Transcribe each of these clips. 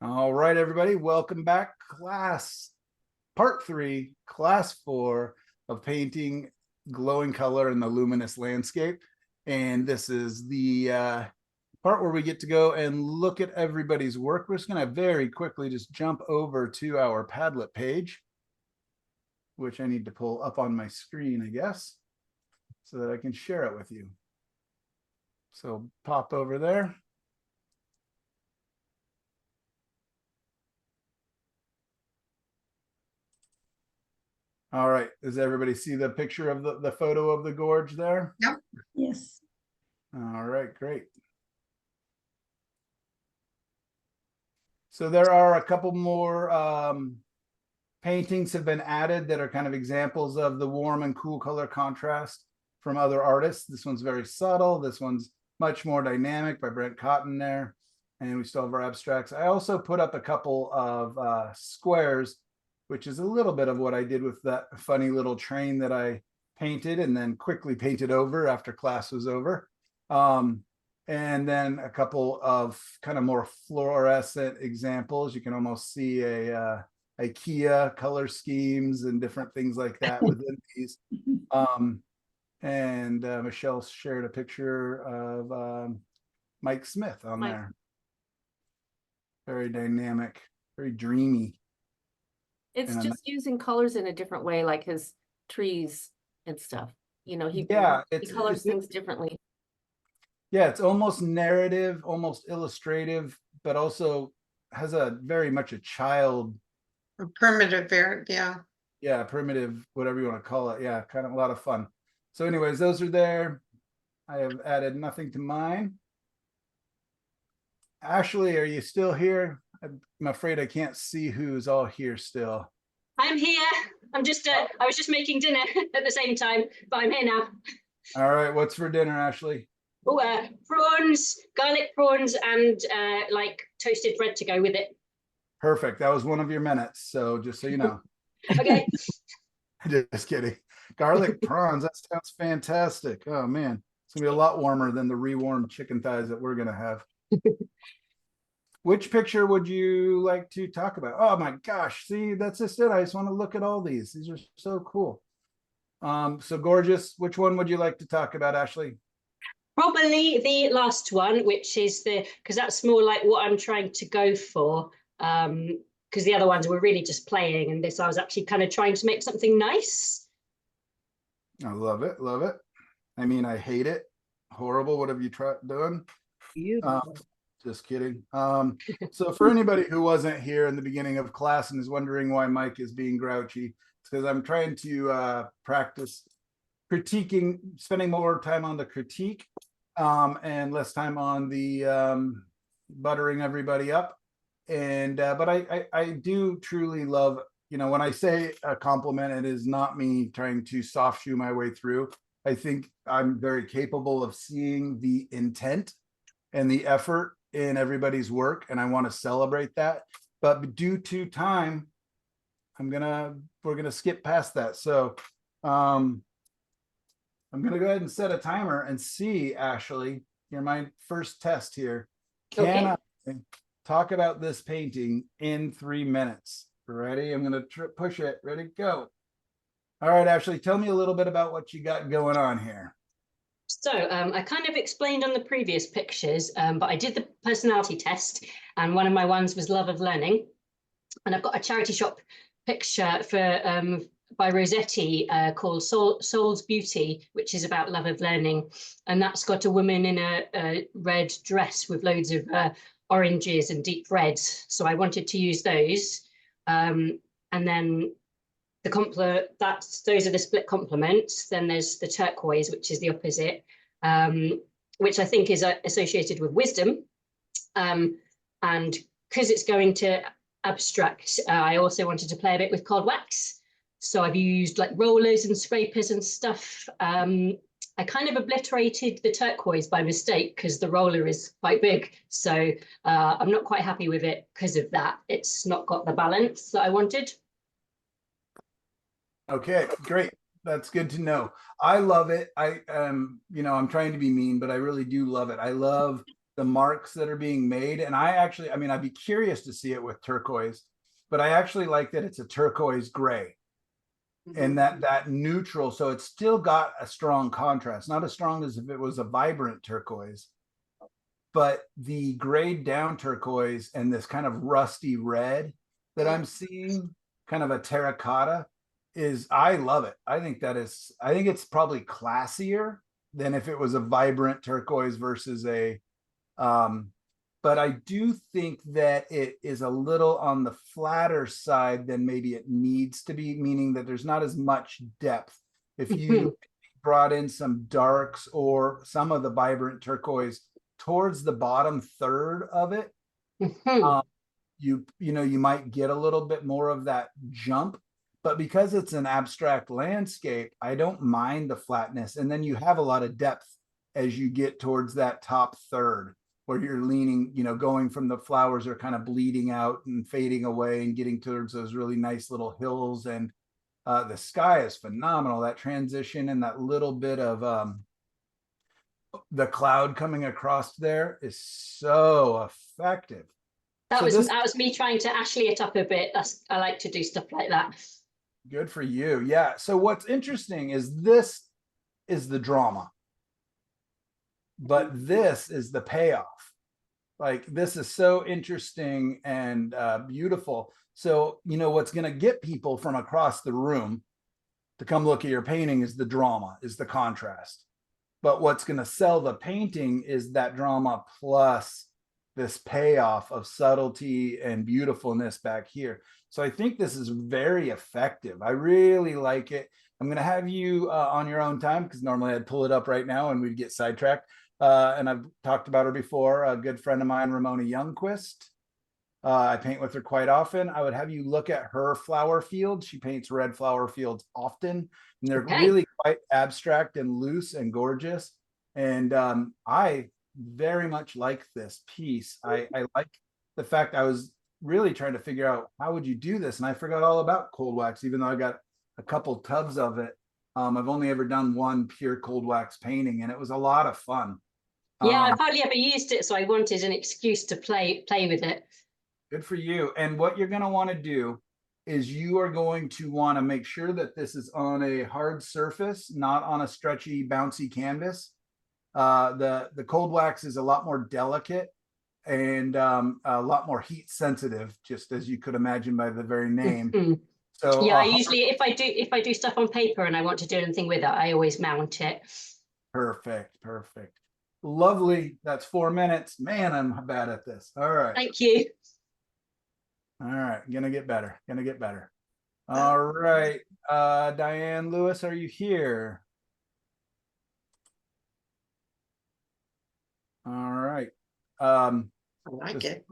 All right, everybody, welcome back. Part 3, class 4 of painting glowing color in the luminous landscape. And this is the part where we get to go and look at everybody's work. We're just going to very quickly just jump over to our Padlet page, which I need to pull up on my screen, I guess, so that I can share it with you. So pop over there. All right. Does everybody see the picture of the photo of the gorge there? Yep. Yes. All right, great. So there are a couple more paintings have been added that are kind of examples of the warm and cool color contrast from other artists. This one's very subtle. This one's much more dynamic by Brent Cotton there. And we still have our abstracts. I also put up a couple of squares, which is a little bit of what I did with that funny little train that I painted and then quickly painted over after class was over. And then a couple of kind of more fluorescent examples. You can almost see a IKEA color schemes and different things like that within these. And Michelle shared a picture of Mike Smith on there. Very dynamic, very dreamy. It's just using colors in a different way, like his trees and stuff. You know, he colors things differently. Yeah, it's almost narrative, almost illustrative, but also has a very much a child. A primitive, yeah. Yeah, primitive, whatever you want to call it. Yeah, kind of a lot of fun. So anyways, those are there. I have added nothing to mine. Ashley, are you still here? I'm afraid I can't see who's all here still. I'm here. I'm just, I was just making dinner at the same time, but I'm here now. All right, what's for dinner, Ashley? Oh, prawns, garlic prawns, and like toasted bread to go with it. Perfect. That was one of your minutes. So just so you know. Okay. Just kidding. Garlic prawns. That sounds fantastic. Oh man, it's gonna be a lot warmer than the rewarmed chicken thighs that we're gonna have. Which picture would you like to talk about? Oh my gosh, see, that's just it. I just want to look at all these. These are so cool. So gorgeous. Which one would you like to talk about, Ashley? Probably the last one, which is because that's more like what I'm trying to go for. Because the other ones were really just playing, and this I was actually kind of trying to make something nice. I love it. Love it. I mean, I hate it. Horrible. What have you tried doing? Just kidding. So for anybody who wasn't here in the beginning of class and is wondering why Mike is being grouchy, it's because I'm trying to practice critiquing, spending more time on the critique and less time on the buttering everybody up. And but I do truly love, you know, when I say a compliment, it is not me trying to soft shoe my way through. I think I'm very capable of seeing the intent and the effort in everybody's work, and I want to celebrate that. But due to time, we're gonna skip past that. So I'm gonna go ahead and set a timer and see, Ashley, you're my first test here. Can I talk about this painting in 3 minutes? Ready? I'm gonna push it. Ready, go. All right, Ashley, tell me a little bit about what you got going on here. So I kind of explained on the previous pictures, but I did the personality test, and one of my ones was love of learning. And I've got a charity shop picture for by Rossetti called Soul's Beauty, which is about love of learning. And that's got a woman in a red dress with loads of oranges and deep reds. So I wanted to use those. And then those are the split complements. Then there's the turquoise, which is the opposite, which I think is associated with wisdom. And because it's going to abstract, I also wanted to play a bit with cold wax. So I've used like rollers and scrapers and stuff. I kind of obliterated the turquoise by mistake because the roller is quite big. So I'm not quite happy with it because of that. It's not got the balance that I wanted. Okay, great. That's good to know. I love it. You know, I'm trying to be mean, but I really do love it. I love the marks that are being made. And I mean, I'd be curious to see it with turquoise, but I actually like that it's a turquoise gray. And that neutral, so it's still got a strong contrast, not as strong as if it was a vibrant turquoise, but the grayed down turquoise and this kind of rusty red that I'm seeing, kind of a terracotta, I love it. I think it's probably classier than if it was a vibrant turquoise versus a but I do think that it is a little on the flatter side than maybe it needs to be, meaning that there's not as much depth. If you brought in some darks or some of the vibrant turquoise towards the bottom third of it, you might get a little bit more of that jump. But because it's an abstract landscape, I don't mind the flatness. And then you have a lot of depth as you get towards that top third, where you're leaning, going from the flowers are kind of bleeding out and fading away and getting towards those really nice little hills. And the sky is phenomenal. That transition and that little bit of the cloud coming across there is so effective. That was me trying to Ashley it up a bit. I like to do stuff like that. Good for you. Yeah. So what's interesting is this is the drama, but this is the payoff. Like, this is so interesting and beautiful. So, what's going to get people from across the room to come look at your painting is the drama, is the contrast. But what's going to sell the painting is that drama plus this payoff of subtlety and beautifulness back here. So I think this is very effective. I really like it. I'm going to have you on your own time, because normally I'd pull it up right now and we'd get sidetracked. And I've talked about her before, a good friend of mine, Ramona Youngquist. I paint with her quite often. I would have you look at her flower fields. She paints red flower fields often, and they're really quite abstract and loose and gorgeous. And I very much like this piece. I like the fact I was really trying to figure out how would you do this, and I forgot all about cold wax, even though I got a couple tubs of it. I've only ever done one pure cold wax painting, and it was a lot of fun. Yeah, I've hardly ever used it, so I wanted an excuse to play with it. Good for you. And what you're going to want to do is you are going to want to make sure that this is on a hard surface, not on a stretchy, bouncy canvas. The cold wax is a lot more delicate and a lot more heat sensitive, just as you could imagine by the very name. So yeah, I usually, if I do stuff on paper and I want to do anything with it, I always mount it. Perfect. Lovely. That's 4 minutes. Man, I'm bad at this. All right. Thank you. All right. Gonna get better. All right. Diane Lewis, are you here? All right. I like it.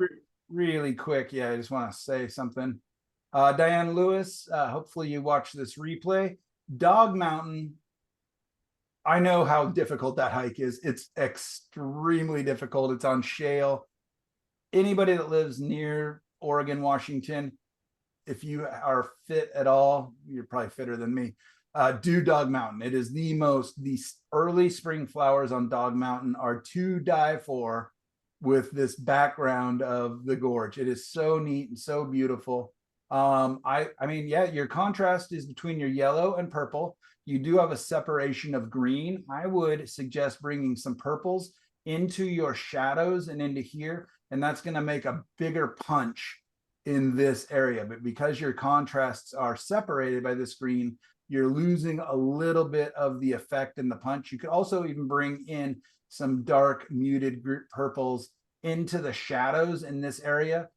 Really quick. Yeah, I just want to say something. Diane Lewis, hopefully you watch this replay. Dog Mountain, I know how difficult that hike is. It's extremely difficult. It's on shale. Anybody that lives near Oregon, Washington, if you are fit at all, you're probably fitter than me. Do Dog Mountain. It is the early spring flowers on Dog Mountain are to die for, with this background of the gorge. It is so neat and so beautiful. I mean, yeah, your contrast is between your yellow and purple. You do have a separation of green. I would suggest bringing some purples into your shadows and into here, and that's going to make a bigger punch in this area. But because your contrasts are separated by this green, you're losing a little bit of the effect and the punch. You could also even bring in some dark muted purples into the shadows in this area.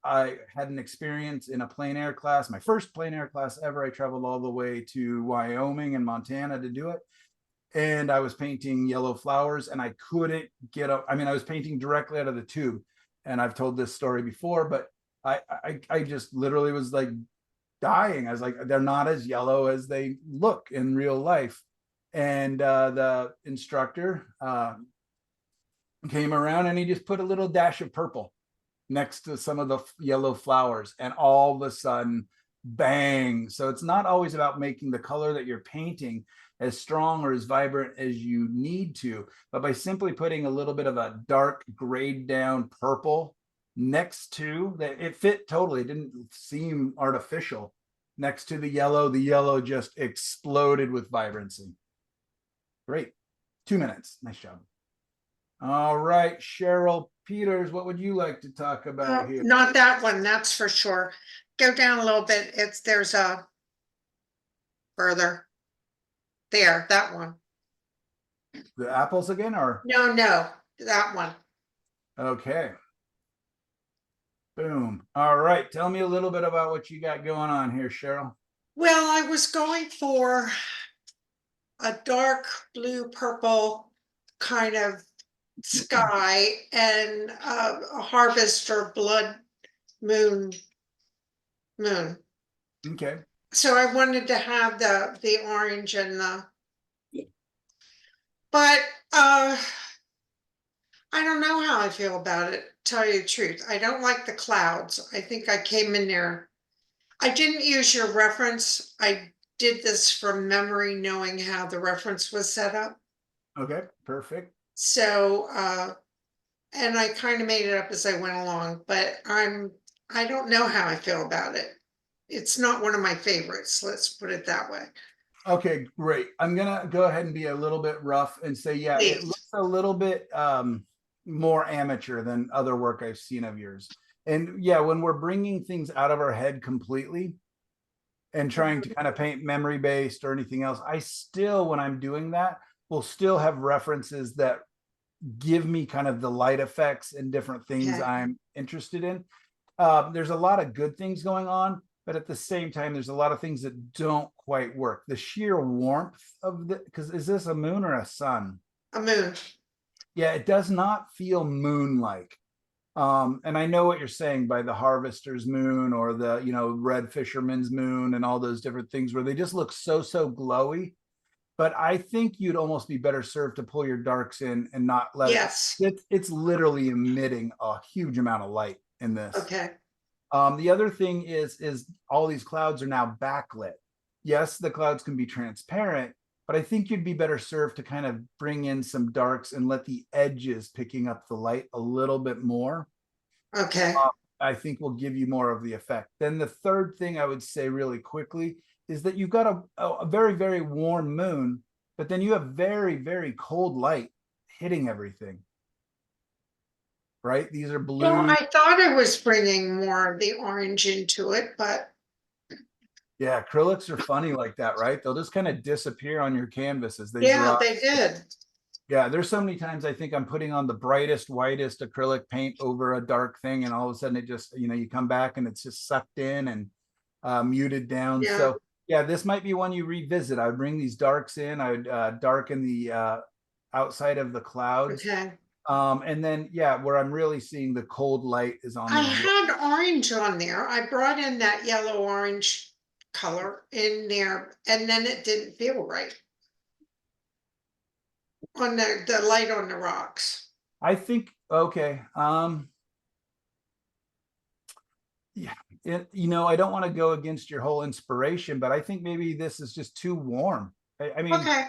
I had an experience in a plein air class, my first plein air class ever. I traveled all the way to Wyoming and Montana to do it. And I was painting yellow flowers and I couldn't get up. I mean, I was painting directly out of the tube. And I've told this story before, but I just literally was like dying. I was like, they're not as yellow as they look in real life. And the instructor came around and he just put a little dash of purple next to some of the yellow flowers, and all of a sudden, bang. So it's not always about making the color that you're painting. as strong or as vibrant as you need to. But by simply putting a little bit of a dark grayed down purple next to that, it fit totally. It didn't seem artificial. Next to the yellow just exploded with vibrancy. Great. 2 minutes. Nice job. All right, Cheryl Peters, what would you like to talk about here? Not that one, that's for sure. Go down a little bit. There's a further. There, that one. The apples again, or? No, that one. Okay. Boom. All right. Tell me a little bit about what you got going on here, Cheryl. Well, I was going for a dark blue purple kind of sky and a harvest or blood moon. Okay. So I wanted to have the orange and but I don't know how I feel about it, tell you the truth. I don't like the clouds. I think I came in there. I didn't use your reference. I did this from memory, knowing how the reference was set up. Okay, perfect. So and I kind of made it up as I went along, but I don't know how I feel about it. It's not one of my favorites, let's put it that way. Okay, great. I'm gonna go ahead and be a little bit rough and say, yeah, it Please. looks a little bit more amateur than other work I've seen of yours. And yeah, when we're bringing things out of our head completely and trying to kind of paint memory based or anything else, I still, when I'm doing that, will still have references that give me kind of the light effects and different things Okay. I'm interested in. There's a lot of good things going on, but at the same time, there's a lot of things that don't quite work. The sheer warmth of the, because is this a moon or a sun? A moon. Yeah, it does not feel moon-like. And I know what you're saying by the harvester's moon or the, red fisherman's moon and all those different things where they just look so glowy. But I think you'd almost be better served to pull your darks in and not let Yes. it's literally emitting a huge amount of light in this. Okay. The other thing is all these clouds are now backlit. Yes, the clouds can be transparent, but I think you'd be better served to kind of bring in some darks and let the edges picking up the light a little bit more. Okay. I think will give you more of the effect. Then the third thing I would say really quickly is that you've got a very, very warm moon, but then you have very, very cold light hitting everything. Right? These are blue. Well, I thought I was bringing more of the orange into it, but yeah, acrylics are funny like that, right? They'll just kind of disappear on your canvas as they dry. they did. Yeah, there's so many times I think I'm putting on the brightest, whitest acrylic paint over a dark thing, and all of a sudden it just, you come back and it's just sucked in and muted down. Yeah. So yeah, this might be one you revisit. I would bring these darks in. I would darken the outside of the clouds. Okay. And then, yeah, where I'm really seeing the cold light is on I the had orange on there. I brought in that yellow orange color in there, and then it didn't feel right on the light on the rocks. I think, okay. Yeah, I don't want to go against your whole inspiration, but I think maybe this is just too warm. I mean, Okay.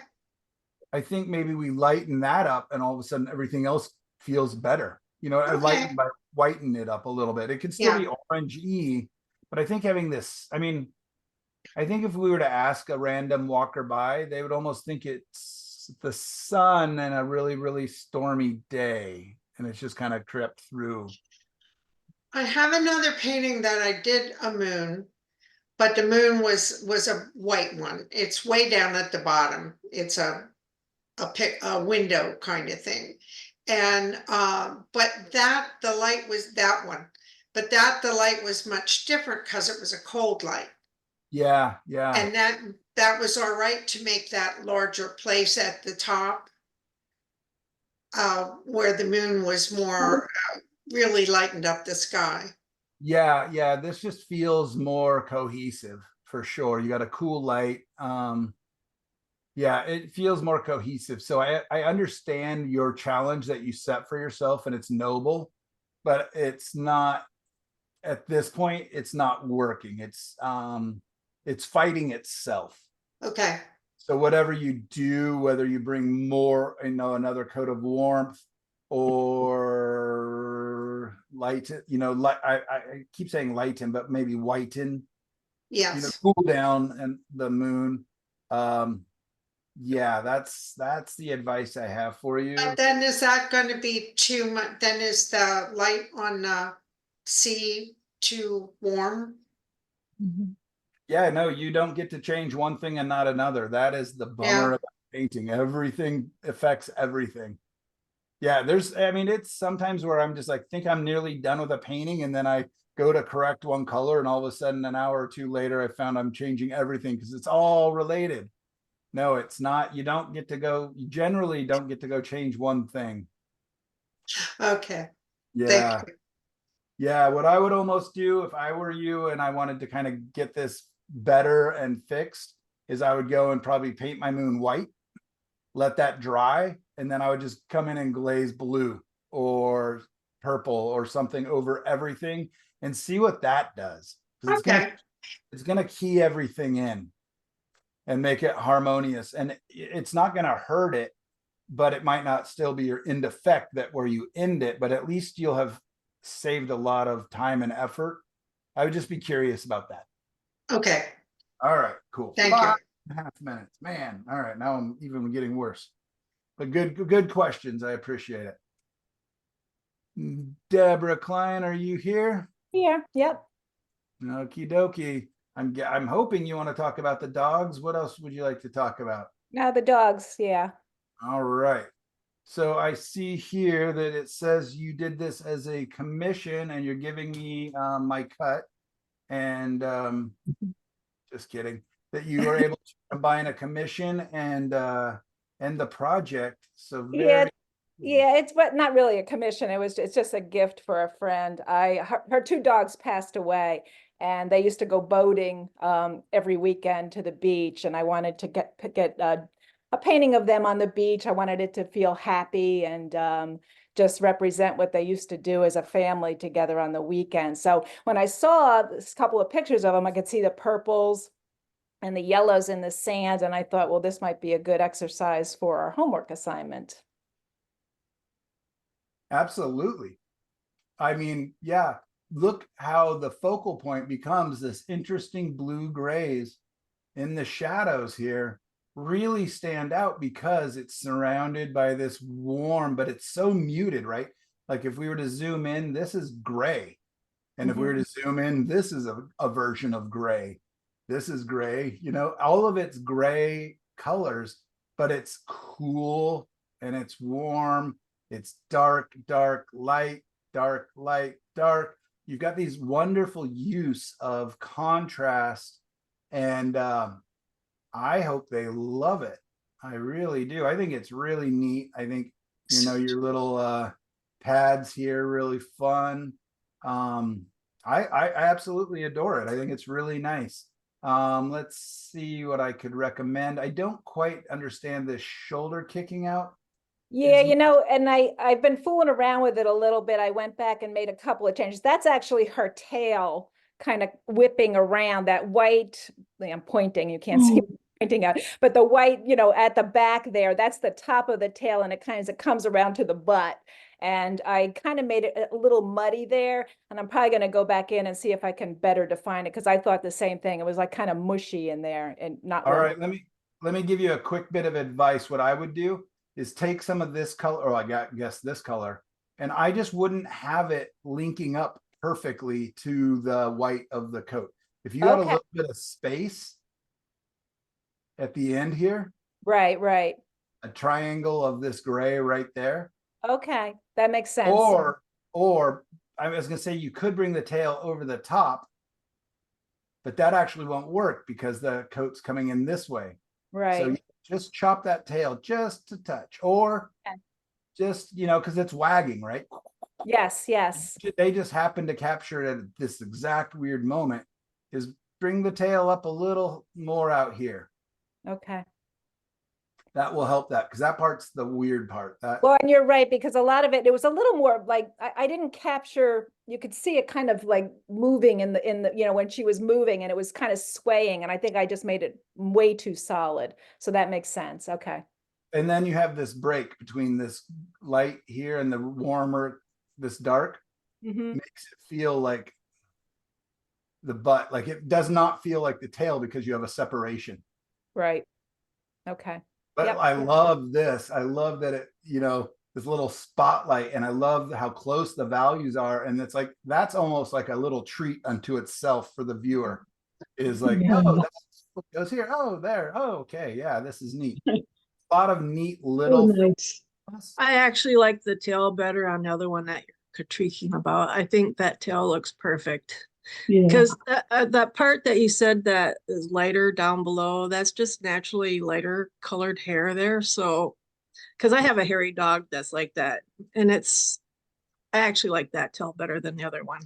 I think maybe we lighten that up and all of a sudden everything else feels better. I lighten by whiten it up a little bit. It can still be orangey, but I think having this, I think if we were to ask a random walker by, they would almost think it's the sun and a really, really stormy day. And it's just kind of crept through. I have another painting that I did a moon, but the moon was a white one. It's way down at the bottom. It's a window kind of thing. And but the light was that one. But the light was much different because it was a cold light. Yeah. And that was all right to make that larger place at the top, where the moon was more really lightened up the sky. Yeah. This just feels more cohesive for sure. You got a cool light. Yeah, it feels more cohesive. So I understand your challenge that you set for yourself, and it's noble, but it's not at this point, it's not working. It's fighting itself. Okay. So whatever you do, whether you bring more, another coat of warmth or light, I keep saying lighten, but maybe whiten, Yes. cool down and the moon. Yeah, that's the advice I have for you. But then is that going to be too much? Then is the light on the sea too warm? Yeah, no, you don't get to change one thing and not another. That is the bummer about painting. Everything affects everything. Yeah, it's sometimes where I'm just like, think I'm nearly done with a painting, and then I go to correct one color, and all of a sudden an hour or two later, I found I'm changing everything because it's all related. No, it's not. You generally don't get to go change one thing. Okay. Yeah. Yeah, what I would almost do if I were you and I wanted to kind of get this better and fixed is I would go and probably paint my moon white, let that dry, and then I would just come in and glaze blue or purple or something over everything and see what that does. Okay. It's gonna key everything in and make it harmonious. And it's not gonna hurt it, but it might not still be your end effect that where you end it, but at least you'll have saved a lot of time and effort. I would just be curious about that. Okay. All right, cool. Thank you. 5.5 minutes, man. All right, now I'm even getting worse, but good questions. I appreciate it. Deborah Klein, are you here? Yeah, yep. Okie dokie. I'm hoping you want to talk about the dogs. What else would you like to talk about? Now the dogs, yeah. All right. So I see here that it says you did this as a commission and you're giving me my cut. And just kidding, that you were able to combine a commission and the project. So very Yeah, it's not really a commission. It's just a gift for a friend. Her two dogs passed away, and they used to go boating every weekend to the beach, and I wanted to get a painting of them on the beach. I wanted it to feel happy and just represent what they used to do as a family together on the weekend. So when I saw this couple of pictures of them, I could see the purples and the yellows in the sand, and I thought, well, this might be a good exercise for our homework assignment. absolutely. I mean, yeah, look how the focal point becomes this interesting blue grays in the shadows here really stand out because it's surrounded by this warm, but it's so muted, right? Like if we were to zoom in, this is gray. And if we were to zoom in, this is a version of gray. This is gray, all of it's gray colors, but it's cool and it's warm. It's dark, dark, light, dark, light, dark. You've got these wonderful use of contrast, and I hope they love it. I really do. I think it's really neat. I think, your little pads here, really fun. I absolutely adore it. I think it's really nice. Let's see what I could recommend. I don't quite understand this shoulder kicking out. Yeah, and I've been fooling around with it a little bit. I went back and made a couple of changes. That's actually her tail kind of whipping around that white. I'm pointing, you can't see me pointing out, but the white, at the back there, that's the top of the tail, and it comes around to the butt. And I kind of made it a little muddy there, and I'm probably going to go back in and see if I can better define it, because I thought the same thing. It was like kind of mushy in there and not. All right, let me give you a quick bit of advice. What I would do is take some of this color, or I guess this color, and I just wouldn't have it linking up perfectly to the white of the coat. If you had a little bit of space at the end here, right, a triangle of this gray right there. Okay, that makes sense. Or I was gonna say you could bring the tail over the top, but that actually won't work because the coat's coming in this way. Right. So you just chop that tail just a touch, or just, because it's wagging, right? Yes. They just happen to capture it at this exact weird moment, is bring the tail up a little more out here. Okay. That will help that, because that part's the weird part. That Well, and you're right, because a lot of it was a little more like, I didn't capture, you could see it kind of like moving in the, you know, when she was moving and it was kind of swaying. And I think I just made it way too solid. So that makes sense. Okay. and then you have this break between this light here and the warmer, this dark, Mhm. makes it feel like the butt. Like it does not feel like the tail because you have a separation. Right. Okay. But Yep. I love this. I love that it, you know, this little spotlight, and I love how close the values are. And it's like, that's almost like a little treat unto itself for the viewer. Is like, Yeah. oh, that's what goes here. Oh, there. Oh, okay. Yeah, this is neat. A lot of neat Oh, little nice. things. I actually like the tail better on the other one that you're critiquing about. I think that tail looks perfect. Yeah. Because that part that you said that is lighter down below, that's just naturally lighter colored hair there. So, because I have a hairy dog that's like that, and I actually like that tail better than the other one.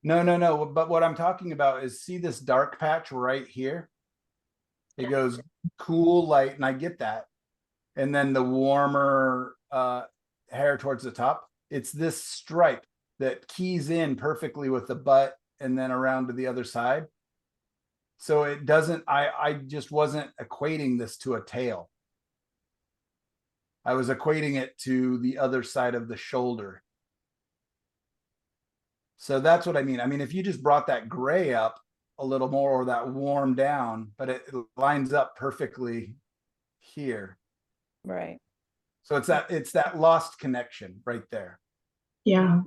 No. But what I'm talking about is, see this dark patch right here? It goes cool light, and I get that. And then the warmer hair towards the top. It's this stripe that keys in perfectly with the butt and then around to the other side. So it doesn't, I just wasn't equating this to a tail. I was equating it to the other side of the shoulder. So that's what I mean. I mean, if you just brought that gray up a little more, or that warm down, but it lines up perfectly here. Right. So it's that lost connection right there. Yeah.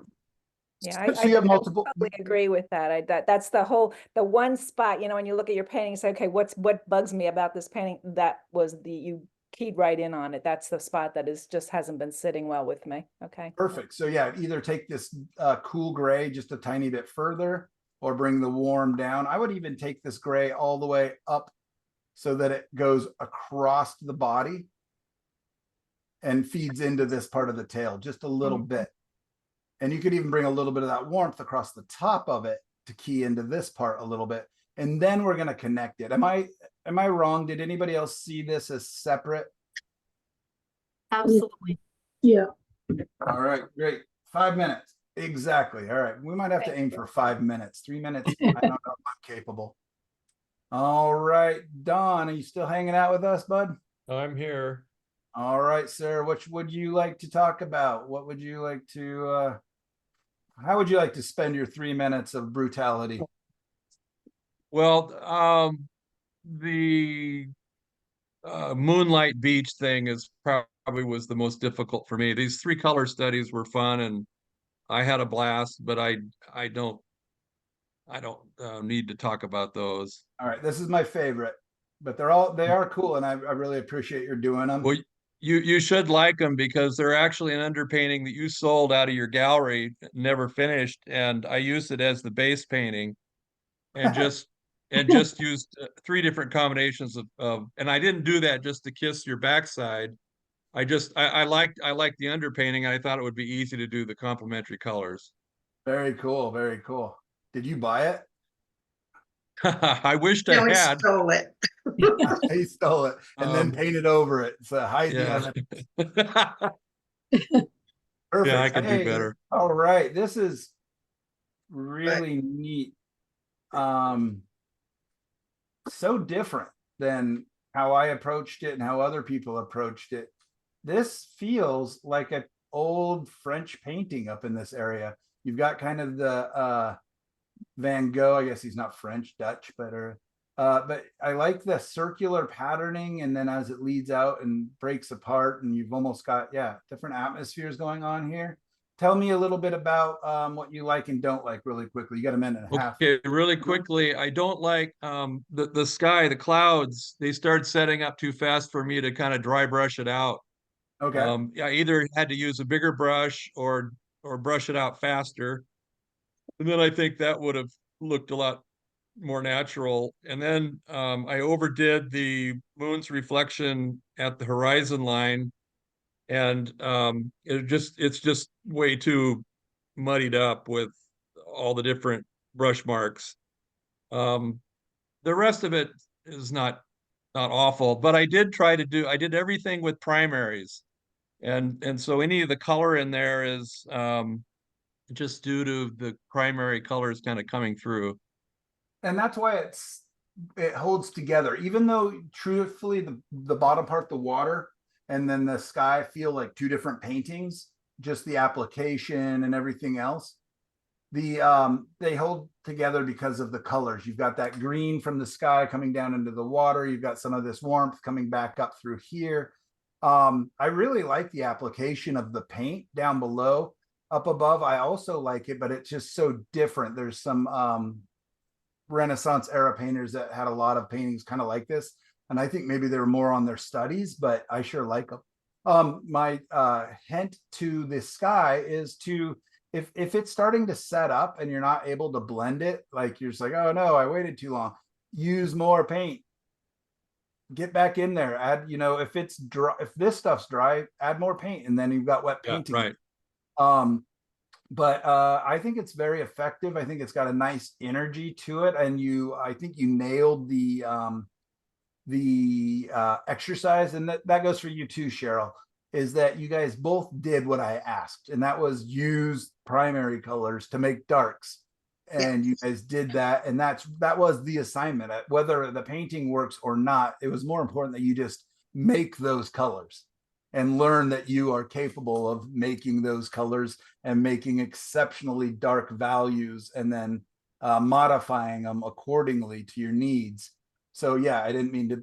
Yeah, So you have multiple. totally agree with that. That's the one spot, you know, when you look at your painting, you say, okay, what bugs me about this painting? That was you keyed right in on it. That's the spot that just hasn't been sitting well with me. Okay. Perfect. So yeah, either take this cool gray just a tiny bit further, or bring the warm down. I would even take this gray all the way up so that it goes across the body and feeds into this part of the tail just a little bit. And you could even bring a little bit of that warmth across the top of it to key into this part a little bit. And then we're going to connect it. Am I wrong? Did anybody else see this as separate? Absolutely. Yeah. All right, great. 5 minutes. Exactly. All right. We might have to aim for 5 minutes. 3 minutes. I don't know if I'm capable. All right. Don, are you still hanging out with us, bud? I'm here. All right, sir. Which would you like to talk about? What would you like to, how would you like to spend your 3 minutes of brutality? Well, the Moonlight Beach thing is probably was the most difficult for me. These 3 color studies were fun and I had a blast, but I don't need to talk about those. All right, this is my favorite, but they are cool, and I really appreciate your doing them. Well, you should like them because they're actually an underpainting that you sold out of your gallery, never finished, and I used it as the base painting, and just used 3 different combinations of, and I didn't do that just to kiss your backside. I liked the underpainting, and I thought it would be easy to do the complementary colors. Very cool, very cool. Did you buy it? I wished No, I he had. stole it. He stole it and then painted over it. So hide the Yeah. evidence. Perfect. Yeah, I could do Hey, better. all right, this is really neat. So different than how I approached it and how other people approached it. This feels like an old French painting up in this area. You've got kind of the Van Gogh, I guess he's not French, Dutch, but I like the circular patterning, and then as it leads out and breaks apart, and you've almost got, different atmospheres going on here. Tell me a little bit about what you like and don't like really quickly. You got a minute and a half. Okay, really quickly, I don't like the sky, the clouds, they start setting up too fast for me to kind of dry brush it out. Okay. I either had to use a bigger brush or brush it out faster. And then I think that would have looked a lot more natural. And then I overdid the moon's reflection at the horizon line, and it's just way too muddied up with all the different brush marks. The rest of it is not not awful, but I did everything with primaries. And so any of the color in there is just due to the primary colors kind of coming through. And that's why it holds together, even though truthfully the bottom part, the water, and then the sky feel like two different paintings, just the application and everything else. They hold together because of the colors. You've got that green from the sky coming down into the water. You've got some of this warmth coming back up through here. I really like the application of the paint down below. Up above, I also like it, but it's just so different. There's some Renaissance era painters that had a lot of paintings kind of like this, and I think maybe they were more on their studies, but I sure like them. My hint to the sky is to, if it's starting to set up and you're not able to blend it, like you're just like, oh no, I waited too long, use more paint. Get back in there, add, if it's dry, if this stuff's dry, add more paint, and then you've got wet paint right. But I think it's very effective. I think it's got a nice energy to it, and I think you nailed the exercise, and that goes for you too, Cheryl, is that you guys both did what I asked, and that was use primary colors to make darks. And you guys did that, and that was the assignment. Whether the painting works or not, it was more important that you just make those colors and learn that you are capable of making those colors and making exceptionally dark values, and then modifying them accordingly to your needs. So yeah, I didn't mean to,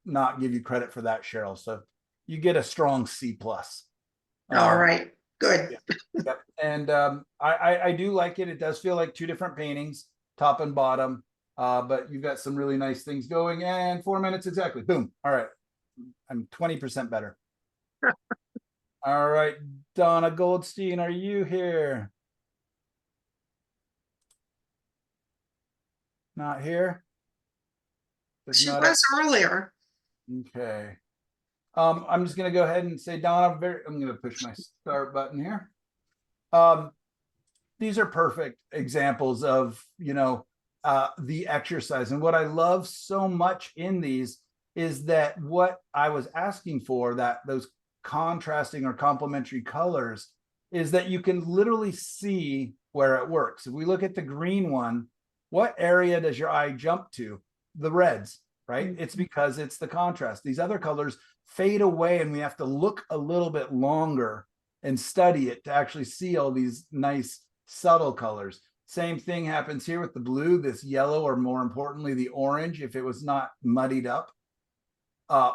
not give you credit for that, Cheryl. So you get a strong C+. All right, good. Yep. And I do like it. It does feel like two different paintings, top and bottom. But you've got some really nice things going, and 4 minutes exactly. Boom. All right. I'm 20% better. All right, Donna Goldstein, are you here? Not here? She was earlier. Okay. I'm just gonna go ahead and say, Donna, I'm gonna push my start button here. These are perfect examples of, the exercise. And what I love so much in these is that what I was asking for, that those contrasting or complementary colors, is that you can literally see where it works. If we look at the green one, what area does your eye jump to? The reds, right? It's because it's the contrast. These other colors fade away, and we have to look a little bit longer and study it to actually see all these nice subtle colors. Same thing happens here with the blue. This yellow, or more importantly, the orange, if it was not muddied up,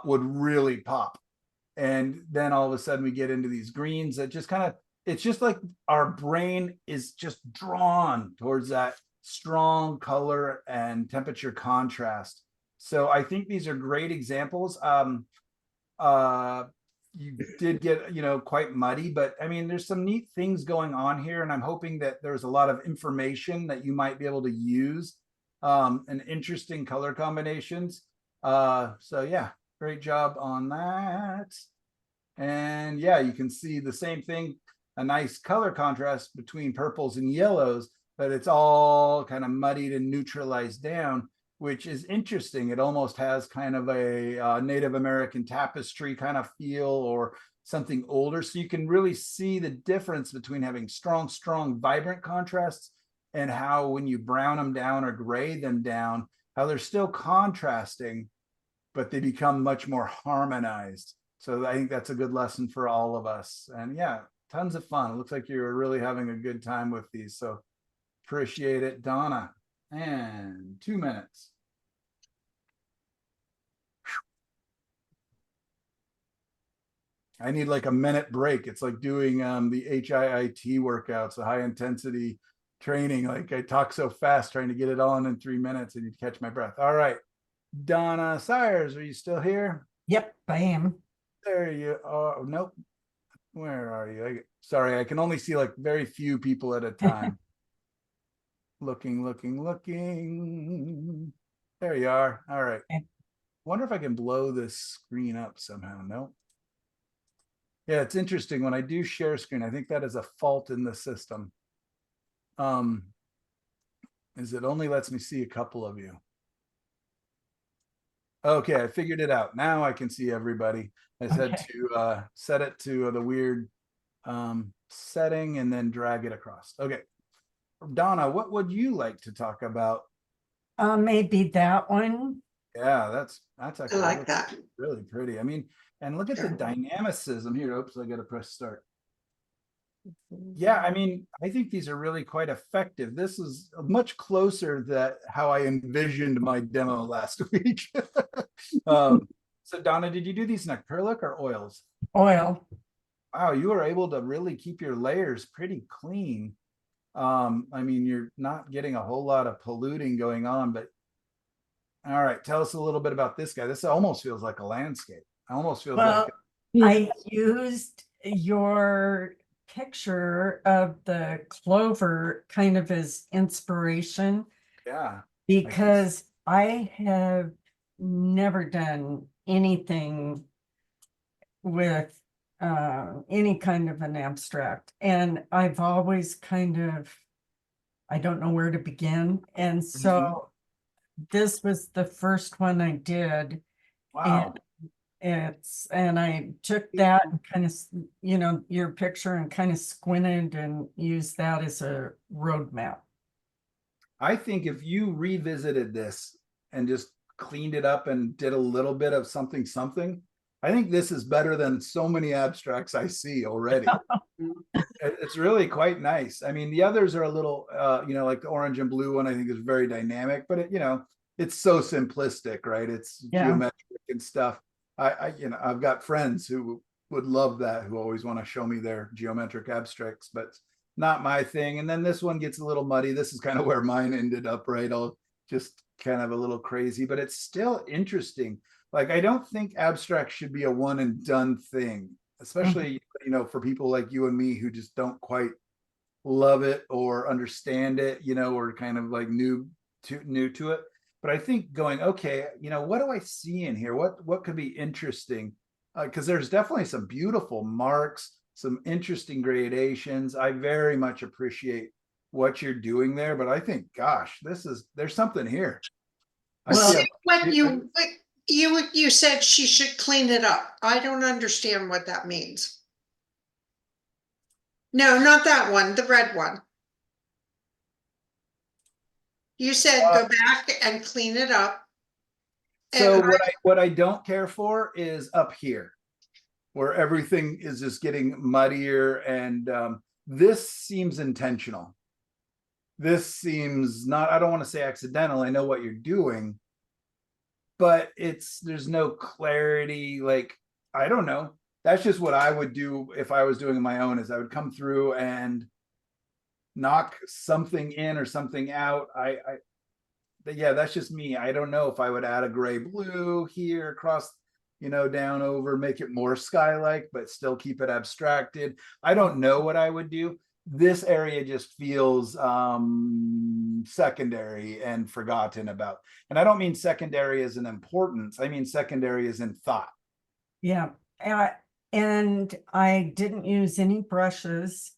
would really pop. And then all of a sudden we get into these greens that just kind of, it's just like our brain is just drawn towards that strong color and temperature contrast. So I think these are great examples. You did get, quite muddy, but I mean, there's some neat things going on here, and I'm hoping that there's a lot of information that you might be able to use, and interesting color combinations. So yeah, great job on that. And yeah, you can see the same thing, a nice color contrast between purples and yellows, but it's all kind of muddied and neutralized down, which is interesting. It almost has kind of a Native American tapestry kind of feel, or something older. So you can really see the difference between having strong, vibrant contrasts, and how when you brown them down or gray them down, how they're still contrasting, but they become much more harmonized. So I think that's a good lesson for all of us. And yeah, tons of fun. It looks like you're really having a good time with these. So appreciate it, Donna. And 2 minutes. I need like a minute break. It's like doing the HIIT workouts, the high intensity training. Like I talk so fast trying to get it all in 3 minutes, and you catch my breath. All right. Donna Sires, are you still here? Yep, I am. There you are. Nope. Where are you? Sorry, I can only see like very few people at a time. Looking. There you are. All right. Okay. Wonder if I can blow this screen up somehow. Nope. Yeah, it's interesting when I do share screen. I think that is a fault in the system. Is it only lets me see a couple of you. Okay, I figured it out. Now I can see everybody. I said Okay. to set it to the weird setting and then drag it across. Okay. Donna, what would you like to talk about? Maybe that one. Yeah, that's I actually like that. really pretty. I mean, and look at the dynamicism here. Oops, I gotta press start. Yeah, I mean, I think these are really quite effective. This is much closer that how I envisioned my demo last week. So Donna, did you do these in acrylic or oils? Oil. Wow, you were able to really keep your layers pretty clean. I mean, you're not getting a whole lot of polluting going on, but all right, tell us a little bit about this guy. This almost feels like a landscape. Almost feels Well, like I used your picture of the clover kind of as inspiration yeah. because I have never done anything with any kind of an abstract. And I've always kind of, I don't know where to begin. And so this was the first one I did. Wow. And I took that and kind of, you know, your picture and kind of squinted and used that as a roadmap. I think if you revisited this and just cleaned it up and did a little bit of something, I think this is better than so many abstracts I see already. It's really quite nice. I mean, the others are a little, you know, like the orange and blue one, I think is very dynamic, but you know, it's so simplistic, right? It's geometric and stuff. You know, I've got friends who would love that, who always want to show me their geometric abstracts, but not my thing. And then this one gets a little muddy. This is kind of where mine ended up, right? All just kind of a little crazy, but it's still interesting. Like, I don't think abstract should be a one and done thing, especially, you know, for people like you and me who just don't quite love it or understand it, you know, or kind of like new to it. But I think going, okay, you know, what do I see in here? What could be interesting? Because there's definitely some beautiful marks, some interesting gradations. I very much appreciate what you're doing there, but I think, gosh, there's something here. Well, What you said she should clean it up. I don't understand what that means. No, not that one, the red one. You said go back and clean it up. So what I don't care for is up here, where everything is just getting muddier, and this seems intentional. This seems not, I don't want to say accidental. I know what you're doing, but there's no clarity. Like, I don't know. That's just what I would do if I was doing my own, is I would come through and knock something in or something out. Yeah, that's just me. I don't know if I would add a gray blue here across, you know, down over, make it more sky-like, but still keep it abstracted. I don't know what I would do. This area just feels secondary and forgotten about. And I don't mean secondary as in importance. I mean secondary as in thought. yeah. And I didn't use any brushes.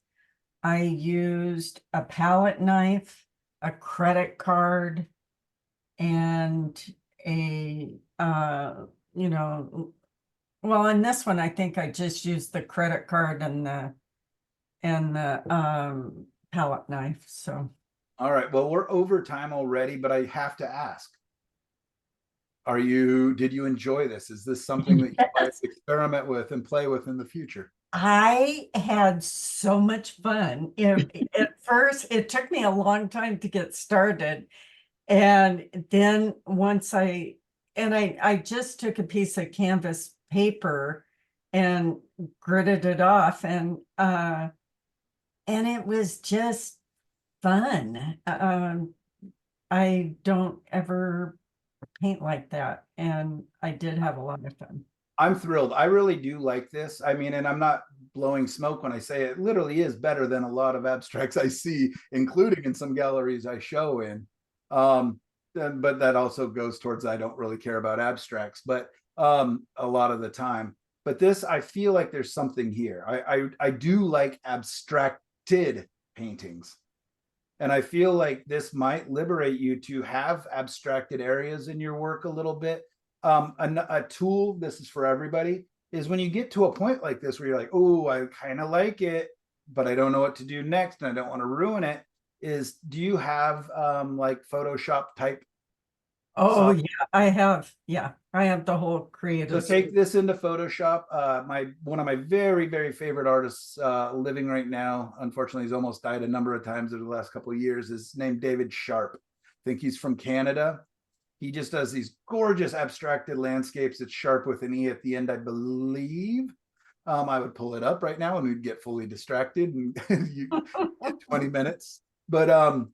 I used a palette knife, a credit card, and a you know, well, in this one I think I just used the credit card and the palette knife. So all right, well, we're over time already, but I have to ask, did you enjoy this? Is this something that you might experiment with and play with in the future? I had so much fun. At first it took me a long time to get started, and then once I just took a piece of canvas paper and gridded it off, and it was just fun. I don't ever paint like that, and I did have a lot of fun. I'm thrilled. I really do like this. I mean, and I'm not blowing smoke when I say it literally is better than a lot of abstracts I see, including in some galleries I show in. But that also goes towards, I don't really care about abstracts, but a lot of the time. But this, I feel like there's something here. I do like abstracted paintings. And I feel like this might liberate you to have abstracted areas in your work a little bit. A tool, this is for everybody, is when you get to a point like this where you're like, oh, I kind of like it, but I don't know what to do next and I don't want to ruin it, is do you have like Photoshop type? Oh, So, I have the whole creative. so take this into Photoshop. One of my very, very favorite artists living right now, unfortunately, he's almost died a number of times over the last couple of years, is named David Sharp. I think he's from Canada. He just does these gorgeous abstracted landscapes. It's Sharp with an E at the end, I believe. I would pull it up right now and we'd get fully distracted and you 20 minutes. But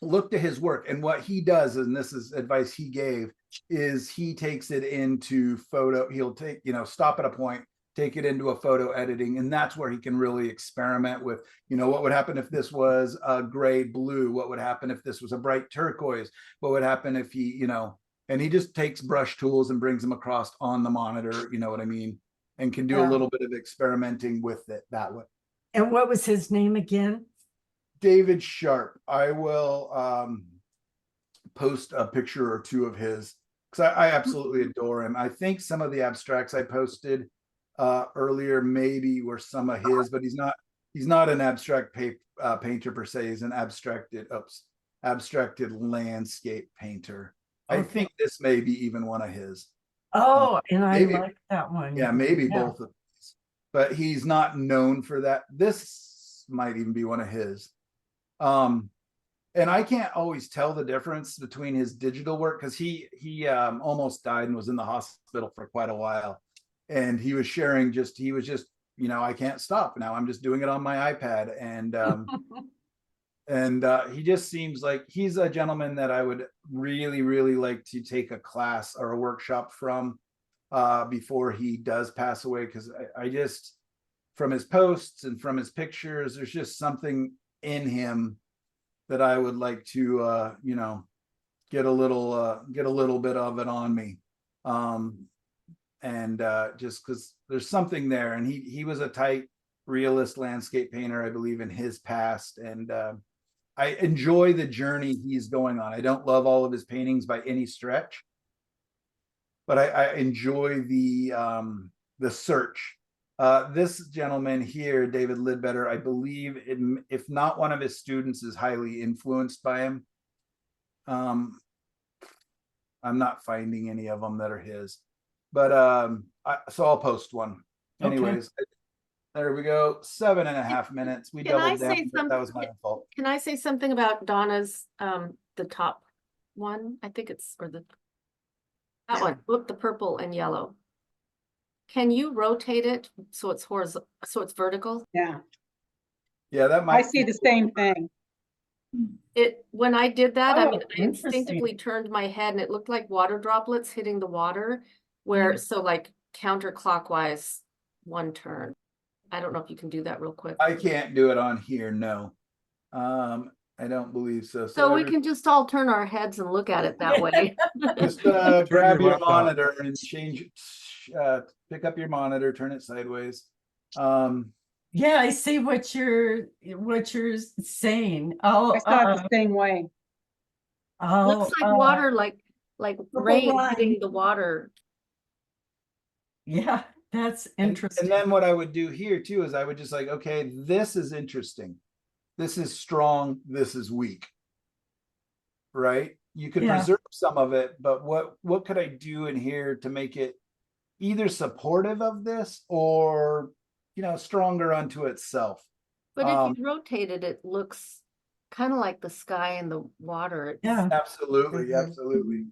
look to his work, and what he does, and this is advice he gave, is he takes it into photo. He'll take, stop at a point, take it into a photo editing, and that's where he can really experiment with, what would happen if this was a gray blue? What would happen if this was a bright turquoise? What would happen if he, and he just takes brush tools and brings them across on the monitor, you know what I mean? And can do a little bit of experimenting with it that way. And what was his name again? David Sharp. I will post a picture or two of his, because I absolutely adore him. I think some of the abstracts I posted earlier maybe were some of his, but he's not an abstract painter per se. He's an abstracted landscape painter. Okay. I think this may be even one of his. Oh, and I like that one. Yeah, maybe both of these, but he's not known for that. This might even be one of his. And I can't always tell the difference between his digital work, because he almost died and was in the hospital for quite a while. And he was sharing he was just, I can't stop now. I'm just doing it on my iPad. And he just seems like he's a gentleman that I would really, really like to take a class or a workshop from before he does pass away. Because I just, from his posts and from his pictures, there's just something in him that I would like to, get a little bit of it on me. Just because there's something there, and he was a tight realist landscape painter, I believe, in his past. And I enjoy the journey he's going on. I don't love all of his paintings by any stretch, but I enjoy the search. This gentleman here, David Lidbetter, I believe, if not one of his students, is highly influenced by him. I'm not finding any of them that are his, but so I'll post one. Anyways, there we go. 7.5 minutes. We doubled down, but that was my fault. Can I say something about Donna's, the top one? I think it's, or that one, look, the purple and yellow. Can you rotate it so it's horizontal, so it's vertical? Yeah. Yeah, that might. I see the same thing. When I did that, I mean, I interesting. instinctively turned my head and it looked like water droplets hitting the water, where, so like counterclockwise one turn. I don't know if you can do that real quick. I can't do it on here, no. I don't believe so. So we can just all turn our heads and look at it that way. Just grab your monitor and change it. Pick up your monitor, turn it sideways. Yeah, I see what you're saying. I saw it the same way. Looks like water, like rain hitting the water. Yeah, that's interesting. And then what I would do here too is I would just like, okay, this is interesting. This is strong. This is weak. Right? You could preserve some of it, but what could I do in here to make it either supportive of this or, stronger unto itself? But if you rotate it, it looks kind of like the sky and the water. Yeah, absolutely. Absolutely.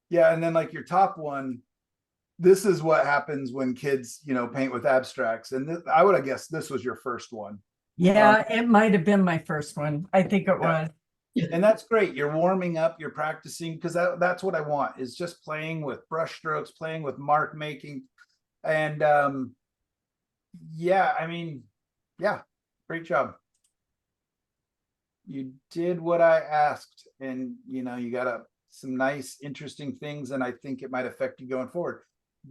Yeah. And then like your top one, this is what happens when kids, paint with abstracts. And I would have guessed this was your first one. Yeah, it might have been my first one. I think it was. And that's great. You're warming up, you're practicing, because that's what I want, is just playing with brush strokes, playing with mark making. And great job. You did what I asked, and you got some nice, interesting things, and I think it might affect you going forward.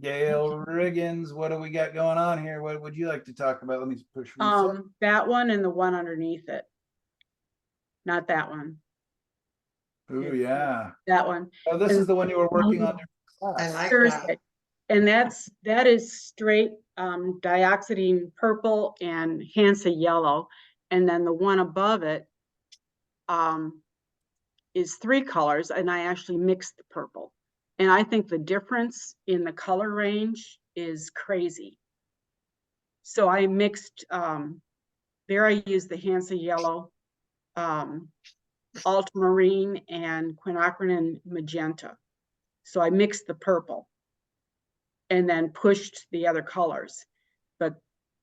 Gail Riggins, what do we got going on here? What would you like to talk about? Let me push reset. That one and the one underneath it. Not that one. Ooh, yeah. that one. Oh, this And- is the one you were working on. during I class. like Thursday. that. And that is straight dioxidine purple and Hansa yellow. And then the one above it is 3 colors, and I actually mixed the purple. And I think the difference in the color range is crazy. So I mixed, there I used the Hansa yellow, ultramarine, and quinacridone magenta. So I mixed the purple and then pushed the other colors. But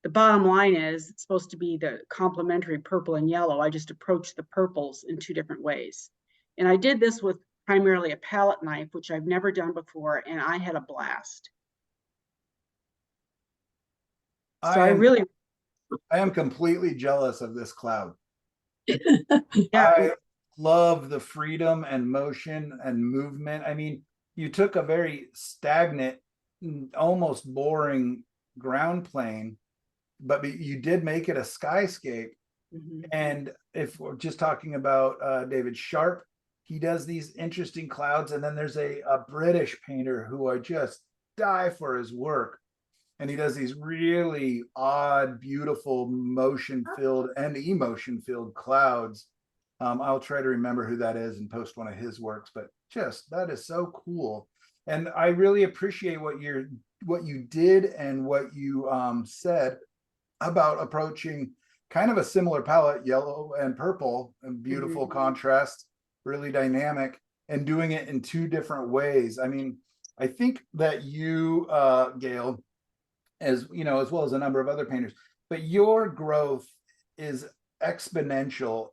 the bottom line is it's supposed to be the complementary purple and yellow. I just approached the purples in 2 different ways. And I did this with primarily a palette knife, which I've never done before, and I had a blast. So I am completely jealous of this cloud. yeah, I love the freedom and motion and movement. I mean, you took a very stagnant, almost boring ground plane, but you did make it a skyscape. mhm. And if we're just talking about David Sharp, he does these interesting clouds. And then there's a British painter who I just die for his work. And he does these really odd, beautiful, motion-filled and emotion-filled clouds. I'll try to remember who that is and post one of his works, but just that is so cool. And I really appreciate what you did and what you said about approaching kind of a similar palette, yellow and purple, and beautiful contrast, really dynamic, and doing it in 2 different ways. I mean, I think that you, Gail, as you know, as well as a number of other painters, but your growth is exponential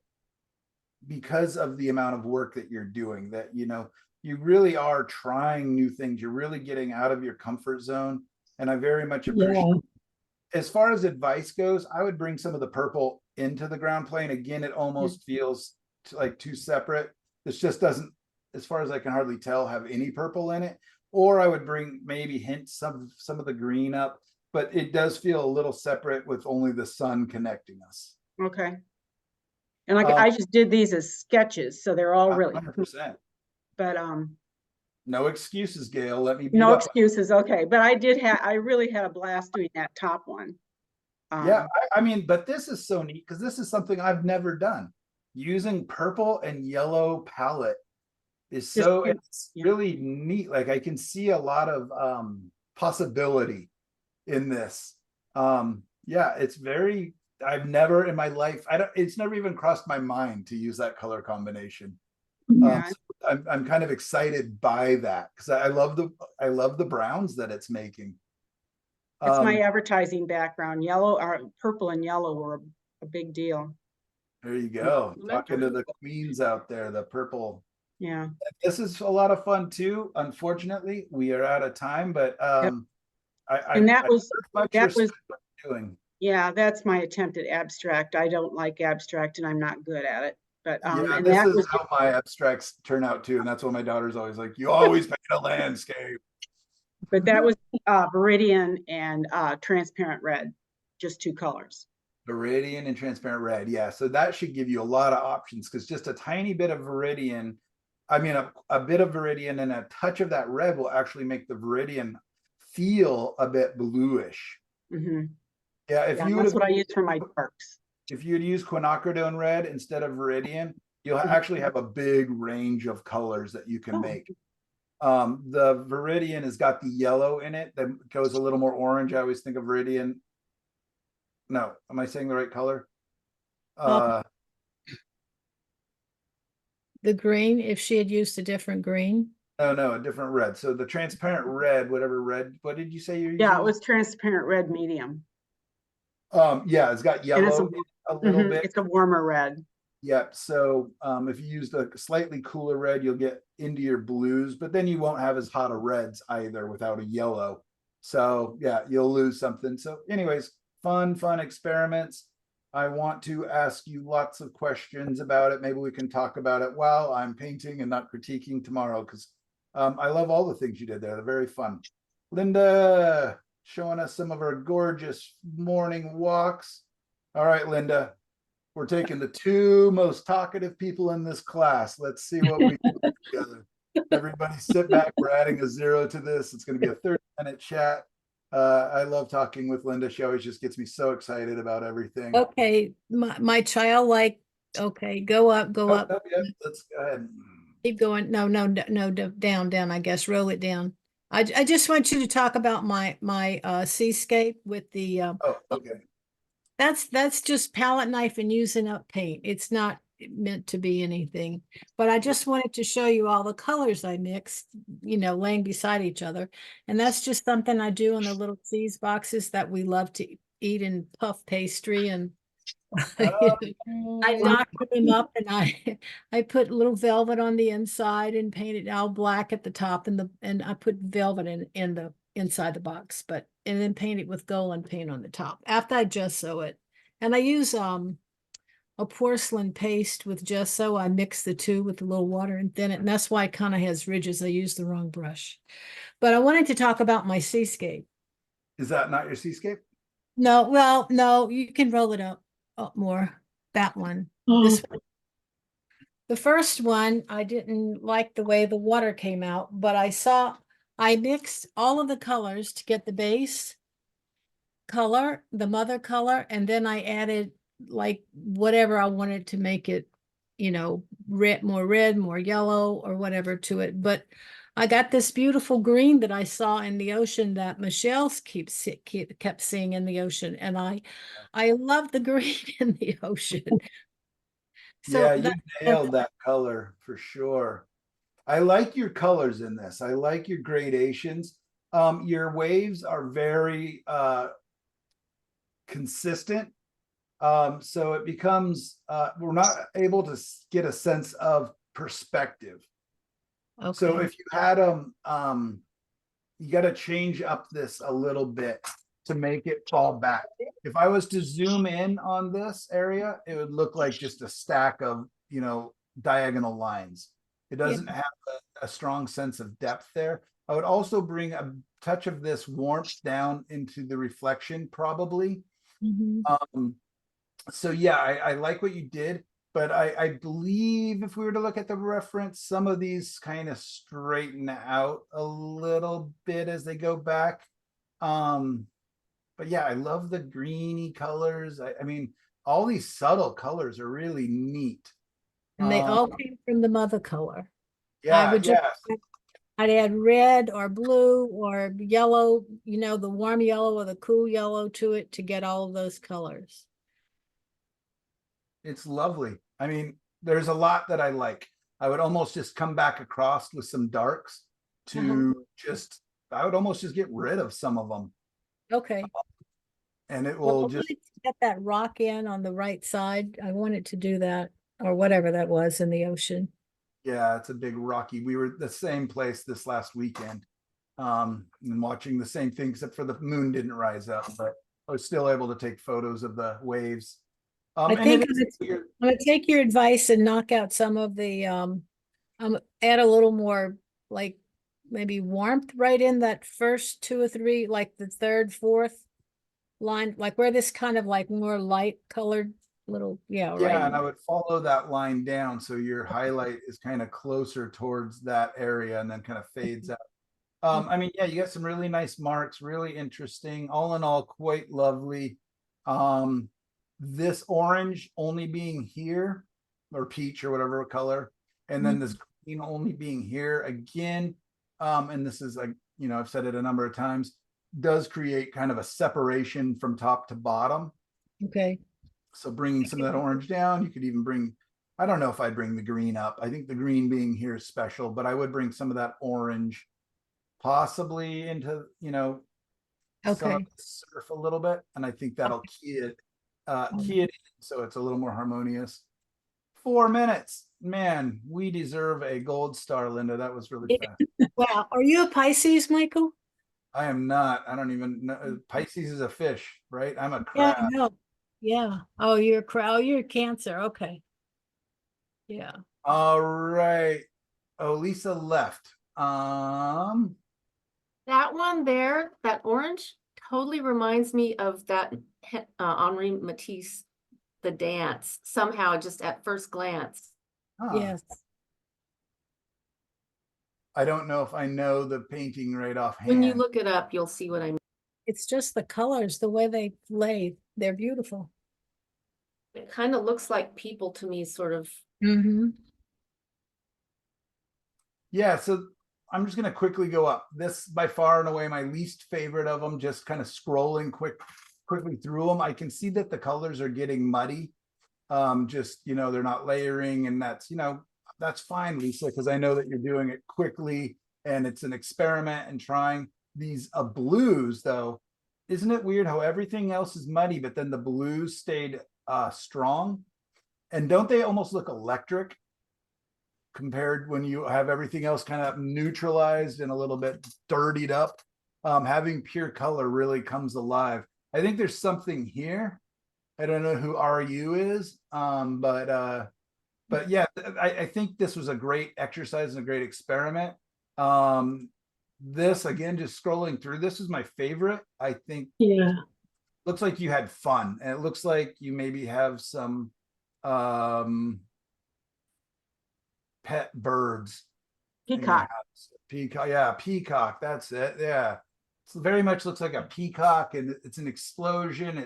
because of the amount of work that you're doing, that, you know, you really are trying new things. You're really getting out of your comfort zone. And I very much appreciate as far as advice goes, I would bring some of the purple into the ground plane. Again, it almost feels like 2 separate. This just doesn't, as far as I can hardly tell, have any purple in it. Or I would bring maybe hints some of the green up, but it does feel a little separate with only the sun connecting us. Okay. And like I just did these as sketches, so they're all really 100%. but No excuses, Gail. Let me beat no up. excuses. Okay, but I really had a blast doing that top one. Yeah, I mean, but this is so neat because this is something I've never done. Using purple and yellow palette is so, it's really neat. Like I can see a lot of possibility in this. Yeah, it's very, I've never in my life, it's never even crossed my mind to use that color combination. Yeah. So I'm kind of excited by that because I love the browns that it's making. It's my advertising background. Yellow or purple and yellow were a big deal. There you go. Talking to the queens out there, the purple. Yeah. This is a lot of fun too. Unfortunately, we are out of time, but And that was doing. Yeah, that's my attempt at abstract. I don't like abstract and I'm not good at it. But yeah, and this that is was how my abstracts turn out too. And that's why my daughter's always like, you always paint a landscape. but that was Viridian and transparent red, just 2 colors. Viridian and transparent red. Yeah. So that should give you a lot of options because just a tiny bit of Viridian, I mean, a bit of Viridian and a touch of that red will actually make the Viridian feel a bit bluish. Mm-hmm. Yeah. If you that's what I use for my darks. If you'd use quinacridone red instead of Viridian, you'll actually have a big range of colors that you can make. The Viridian has got the yellow in it that goes a little more orange. I always think of Viridian. No, am I saying the right color? The green, if she had used a different green. No, a different red. So the transparent red, whatever red, what did you say you're using? Yeah, it was transparent red medium. Yeah, it's got yellow a little bit. It's a warmer red. Yep. So if you used a slightly cooler red, you'll get into your blues, but then you won't have as hot a reds either without a yellow. So yeah, you'll lose something. So anyways, fun experiments. I want to ask you lots of questions about it. Maybe we can talk about it while I'm painting and not critiquing tomorrow because I love all the things you did there. They're very fun. Linda showing us some of her gorgeous morning walks. All right, Linda. We're taking the two most talkative people in this class. Let's see what we can put together. Everybody sit back. We're adding a 0 to this. It's going to be a 30-minute chat. I love talking with Linda. She always just gets me so excited about everything. Okay, my childlike, okay, go up, go up. Yeah, let's go ahead. Keep going. No, down, I guess, roll it down. I just want you to talk about my seascape with the Oh, okay. that's just palette knife and using up paint. It's not meant to be anything, but I just wanted to show you all the colors I mixed, laying beside each other. And that's just something I do in the little cheese boxes that we love to eat in puff pastry. And I knocked them up and I put little velvet on the inside and painted all black at the top, and I put velvet in the inside the box, and then paint it with gold paint on the top after I gesso it. And I use a porcelain paste with gesso. I mix the two with a little water and thin it, and that's why it kind of has ridges. I used the wrong brush. But I wanted to talk about my seascape. Is that not your seascape? No, well, no, you can roll it up more. That one. This one. The first one, I didn't like the way the water came out, but I mixed all of the colors to get the base color, the mother color, and then I added like whatever I wanted to make it, red, more yellow or whatever to it. But I got this beautiful green that I saw in the ocean that Michelle kept seeing in the ocean, and I love the green in the ocean. Yeah, you nailed that color for sure. I like your colors in this. I like your gradations. Your waves are very consistent. So it becomes we're not able to get a sense of perspective. Okay. So if you had them, you got to change up this a little bit to make it fall back. If I was to zoom in on this area, it would look like just a stack of, diagonal lines. It doesn't have a strong sense of depth there. I would also bring a touch of this warmth down into the reflection, probably. So yeah, I like what you did, but I believe if we were to look at the reference, some of these kind of straighten out a little bit as they go back. But yeah, I love the greeny colors. I mean, all these subtle colors are really neat. And they all came from the mother color. Yeah, I'd add red or blue or yellow, the warm yellow or the cool yellow to it to get all of those colors. It's lovely. I mean, there's a lot that I like. I would almost just come back across with some darks to I would almost just get rid of some of them. Okay. And it will I just wanted to get that rock in on the right side. I wanted to do that, or whatever that was in the ocean. Yeah, it's a big rocky. We were the same place this last weekend, and watching the same thing, except for the moon didn't rise up, but I was still able to take photos of the waves. I think I'm gonna take your advice and knock out some of the add a little more, like maybe warmth right in that first 2 or 3, like the third, fourth line, like where this kind of like more light colored little, right. And I would follow that line down so your highlight is kind of closer towards that area and then kind of fades out. I mean, yeah, you got some really nice marks, really interesting. All in all, quite lovely. This orange only being here, or peach or whatever color, and then this green only being here again. And this is like, I've said it a number of times, does create kind of a separation from top to bottom. Okay. So bringing some of that orange down, you could even bring, I don't know if I'd bring the green up. I think the green being here is special, but I would bring some of that orange possibly into, some of the surf a little bit. And I think that'll key it in so it's a little more harmonious. 4 minutes. Man, we deserve a gold star, Linda. That was really fast. Wow. Are you a Pisces, Michael? I am not. I don't even know. Pisces is a fish, right? I'm a Yeah, crab. no. Yeah. Oh, you're a crowd. You're a Cancer. Okay. Yeah. All right. Oh, Lisa left. That one there, that orange, totally reminds me of that Henri Matisse the dance somehow, just at first glance. Huh. Yes. I don't know if I know the painting right When you offhand. look it up, you'll see what I mean. It's just the colors, the way they lay, they're beautiful. It kind of looks like people to me, sort of. Mm-hmm. Yeah, so I'm just gonna quickly go up. This by far and away my least favorite of them, just kind of scrolling quickly through them. I can see that the colors are getting muddy. Just, you know, they're not layering, and that's, you know, that's fine, Lisa, because I know that you're doing it quickly and it's an experiment and trying these blues though. Isn't it weird how everything else is muddy, but then the blues stayed strong? And don't they almost look electric compared when you have everything else kind of neutralized and a little bit dirtied up? Having pure color really comes alive. I think there's something here. I don't know who RU is, but yeah, I think this was a great exercise and a great experiment. This again, just scrolling through, this is my favorite. I think Yeah. looks like you had fun, and it looks like you maybe have some pet birds in your Peacock. house. Peacock, yeah, peacock, that's it. Yeah. It very much looks like a peacock, and it's an explosion.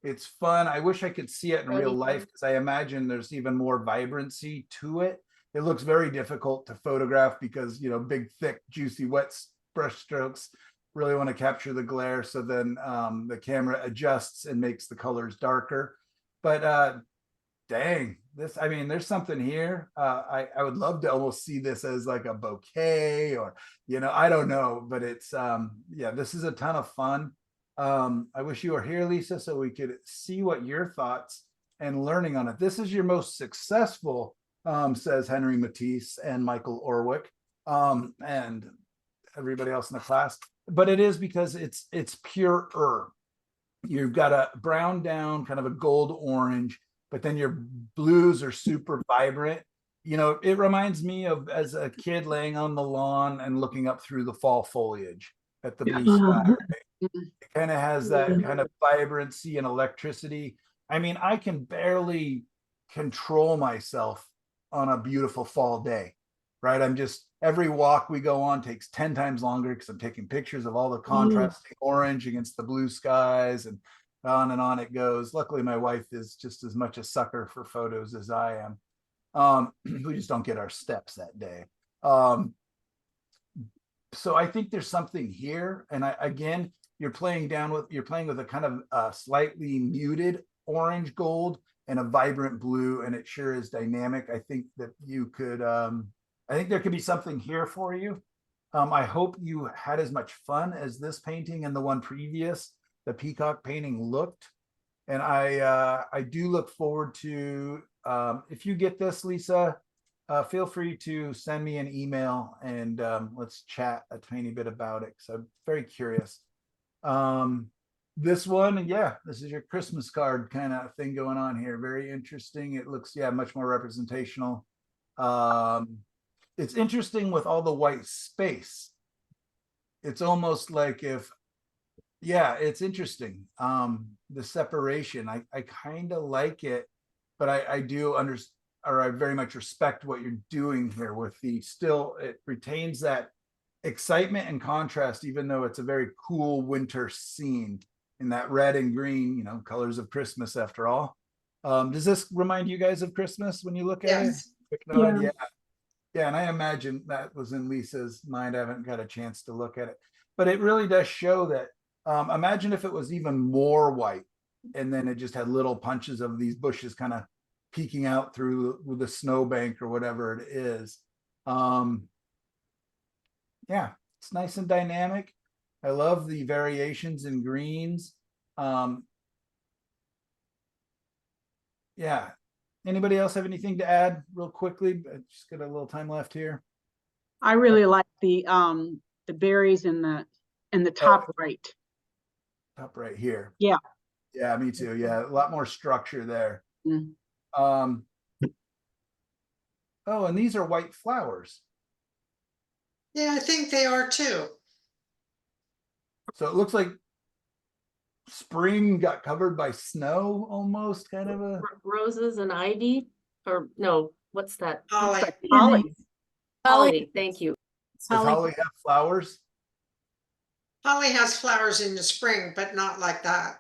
It's fun. I wish I could see it in real life, because I imagine there's even more vibrancy to it. It looks very difficult to photograph because, you know, big, thick, juicy, wet brush strokes really want to capture the glare. So then the camera adjusts and makes the colors darker. But dang, this, I mean, there's something here. I would love to almost see this as like a bouquet, or, you know, I don't know, but it's yeah, this is a ton of fun. I wish you were here, Lisa, so we could see what your thoughts and learning on it. This is your most successful, says Henry Matisse and Michael Orwick, and everybody else in the class. But it is because it's pure. You've got a brown down, kind of a gold orange, but then your blues are super vibrant. You know, it reminds me of as a kid laying on the lawn and looking up through the fall foliage at the blue sky. It kind of has that kind of vibrancy and electricity. I mean, I can barely control myself on a beautiful fall day, right? I'm just, every walk we go on takes 10 times longer because I'm taking pictures of all the contrasting orange against the blue skies, and on it goes. Luckily, my wife is just as much a sucker for photos as I am. We just don't get our steps that day. So I think there's something here. And again, you're playing with a kind of slightly muted orange gold and a vibrant blue, and it sure is dynamic. I think that you could, I think there could be something here for you. I hope you had as much fun as this painting and the one previous, the peacock painting, looked. And I do look forward to, if you get this, Lisa, feel free to send me an email, and let's chat a tiny bit about it, because I'm very curious. This one, yeah, this is your Christmas card kind of thing going on here. Very interesting. It looks, yeah, much more representational. It's interesting with all the white space. It's almost like if, yeah, it's interesting. The separation, I kind of like it, but I do understand, or I very much respect what you're doing here with the, still, it retains that excitement and contrast, even though it's a very cool winter scene in that red and green, you know, colors of Christmas after all. Does this remind you guys of Christmas when you look at it? Quick nod, yeah. Yeah, and I imagine that was in Lisa's mind. I haven't got a chance to look at it, but it really does show that. Imagine if it was even more white, and then it just had little punches of these bushes kind of peeking out through the snowbank or whatever it is. Yeah, it's nice and dynamic. I love the variations in greens. Yeah. Anybody else have anything to add real quickly? I just got a little time left here. I really like the berries in the top right. Top right here. Yeah. Yeah, me too. Yeah, a lot more structure there. Mm. Oh, and these are white flowers. Yeah, I think they are too. So it looks like spring got covered by snow almost, kind of a. Roses and ivy, or no, what's that? Holly. Holly. Holly. Holly, thank you. Does Holly have flowers? Holly has flowers in the spring, but not like that.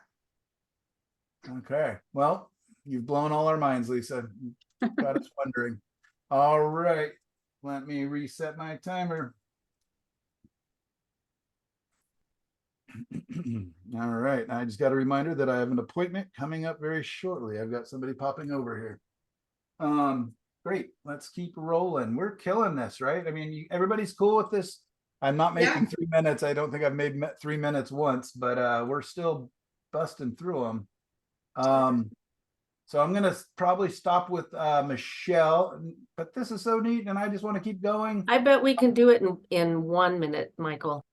Okay, well, you've blown all our minds, Lisa. You got us wondering. All right, let me reset my timer. All right, I just got a reminder that I have an appointment coming up very shortly. I've got somebody popping over here. Great, let's keep rolling. We're killing this, right? I mean, everybody's cool with this. I'm not making 3 minutes. I don't think I've made 3 minutes once, but we're still busting through them. So I'm gonna probably stop with Michelle, but this is so neat, and I just want to keep going. I bet we can do it in 1 minute, Michael.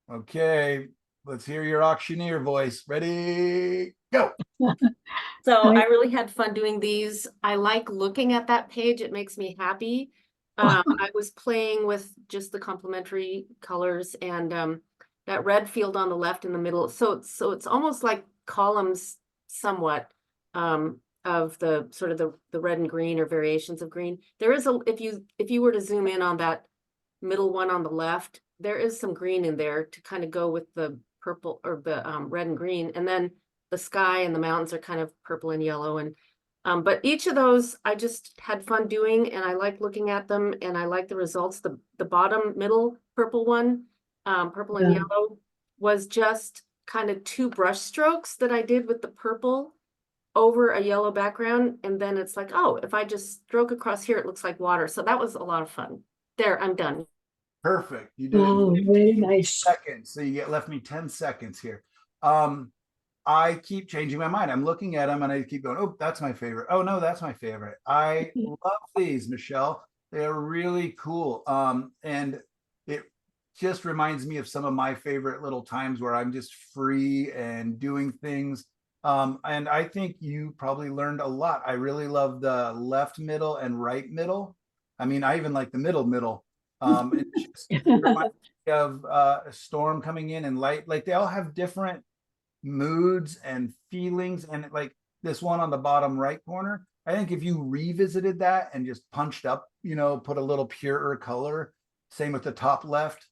Okay, let's hear your auctioneer voice. Ready, go. So I really had fun doing these. I like looking at that page. It makes me happy. I was playing with just the complementary colors and that red field on the left in the middle. So it's almost like columns somewhat of the sort of the red and green or variations of green. There is if you were to zoom in on that middle one on the left, there is some green in there to kind of go with the purple or the red and green. And then the sky and the mountains are kind of purple and yellow. And but each of those I just had fun doing, and I like looking at them, and I like the results. The bottom middle purple one, purple and yellow, was just kind of 2 brush strokes that I did with the purple over a yellow background. And then it's like, oh, if I just stroke across here, it looks like water. So that was a lot of fun. There, I'm done. Perfect. You did it in very nice. seconds. So you left me 10 seconds here. I keep changing my mind. I'm looking at them and I keep going, oh, that's my favorite. Oh no, that's my favorite. I love these, Michelle. They're really cool. And it just reminds me of some of my favorite little times where I'm just free and doing things. And I think you probably learned a lot. I really love the left middle and right middle. I mean, I even like the middle. It just reminds me of a storm coming in and light. Like they all have different moods and feelings, and like this one on the bottom right corner, I think if you revisited that and just punched up, put a little purer color, same with the top left,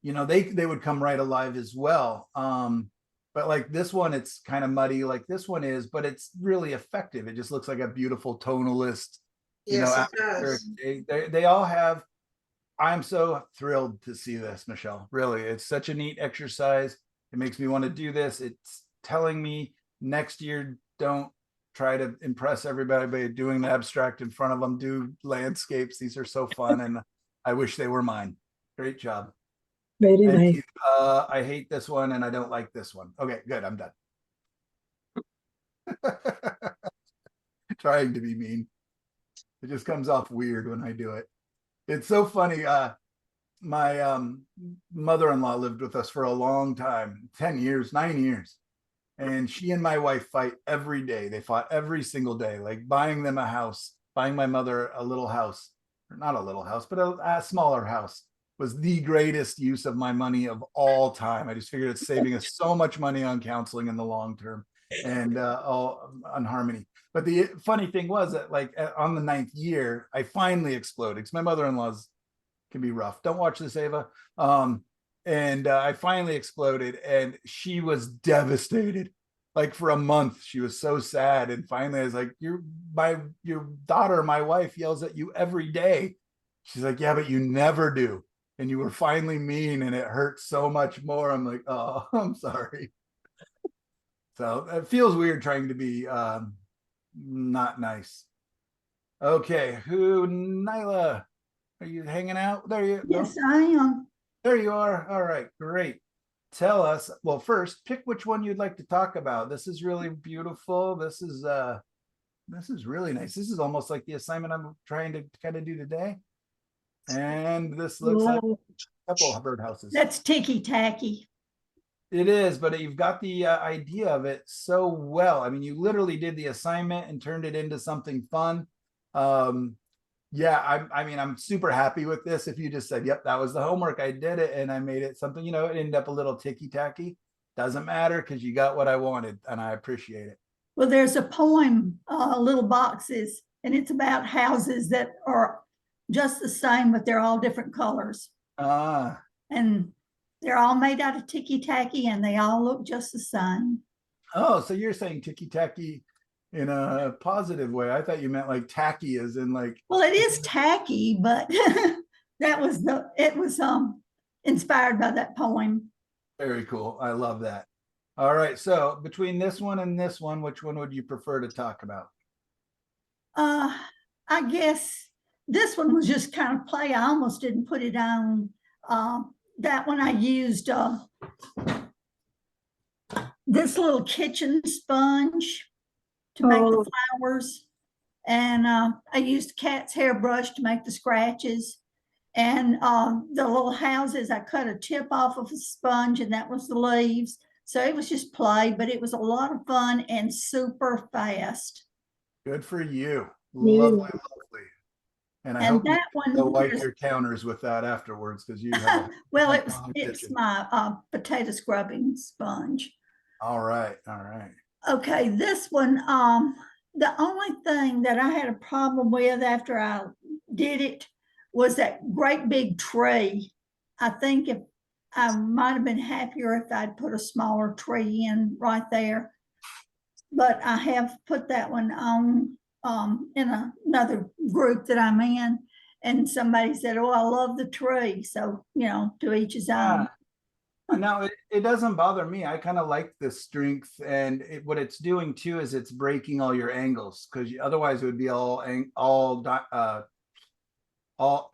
they would come right alive as well. But like this one, it's kind of muddy like this one is, but it's really effective. It just looks like a beautiful tonalist. Yes, it does. They all have. I'm so thrilled to see this, Michelle. Really, it's such a neat exercise. It makes me want to do this. It's telling me next year, don't try to impress everybody by doing the abstract in front of them. Do landscapes. These are so fun, and I wish they were mine. Great job. Very nice. I hate this one, and I don't like this one. Okay, good. I'm done. Trying to be mean. It just comes off weird when I do it. It's so funny. My mother-in-law lived with us for a long time, 10 years, 9 years. And she and my wife fight every day. They fought every single day, like buying them a house, buying my mother a little house, or not a little house, but a smaller house was the greatest use of my money of all time. I just figured it's saving us so much money on counseling in the long term and all on Harmony. But the funny thing was that like on the 9th year, I finally exploded because my mother-in-law's can be rough. Don't watch this, Ava. And I finally exploded and she was devastated. Like for a month, she was so sad. And finally I was like, your daughter, my wife yells at you every day. She's like, yeah, but you never do. And you were finally mean and it hurts so much more. I'm like, oh, I'm sorry. So it feels weird trying to be not nice. Okay, Nyla? Are you hanging out? There you go. Yes, I am. There you are. All right, great. Tell us, well, first, pick which one you'd like to talk about. This is really beautiful. This is really nice. This is almost like the assignment I'm trying to kind of do today. And this looks like a couple of birdhouses. That's ticky-tacky. It is, but you've got the idea of it so well. I mean, you literally did the assignment and turned it into something fun. Yeah, I mean, I'm super happy with this. If you just said, yep, that was the homework, I did it, and I made it something, it ended up a little ticky-tacky. Doesn't matter because you got what I wanted and I appreciate it. Well, there's a poem, Little Boxes, and it's about houses that are just the same, but they're all different colors. Ah, And they're all made out of ticky-tacky and they all look just the same. oh, so you're saying ticky-tacky in a positive way. I thought you meant like tacky as in like, Well, it is tacky, but it was inspired by that poem. very cool. I love that. All right. So between this one and this one, which one would you prefer to talk about? I guess this one was just kind of play. I almost didn't put it on. That one I used this little kitchen sponge to make the flowers. And I used cat's hairbrush to make the scratches. And the little houses, I cut a tip off of a sponge and that was the leaves. So it was just play, but it was a lot of fun and super fast. Good for you. Lovely, lovely. And I hope that one, you'll wipe your counters with that afterwards because you have well, a it's kitchen. my potato scrubbing sponge. All right, all right. Okay, this one, the only thing that I had a problem with after I did it was that great big tree. I think if I might have been happier if I'd put a smaller tree in right there. But I have put that one on in another group that I'm in. And somebody said, oh, I love the tree. So, you know, to each his own. No, it doesn't bother me. I kind of like the strength, and what it's doing too is it's breaking all your angles because otherwise it would be all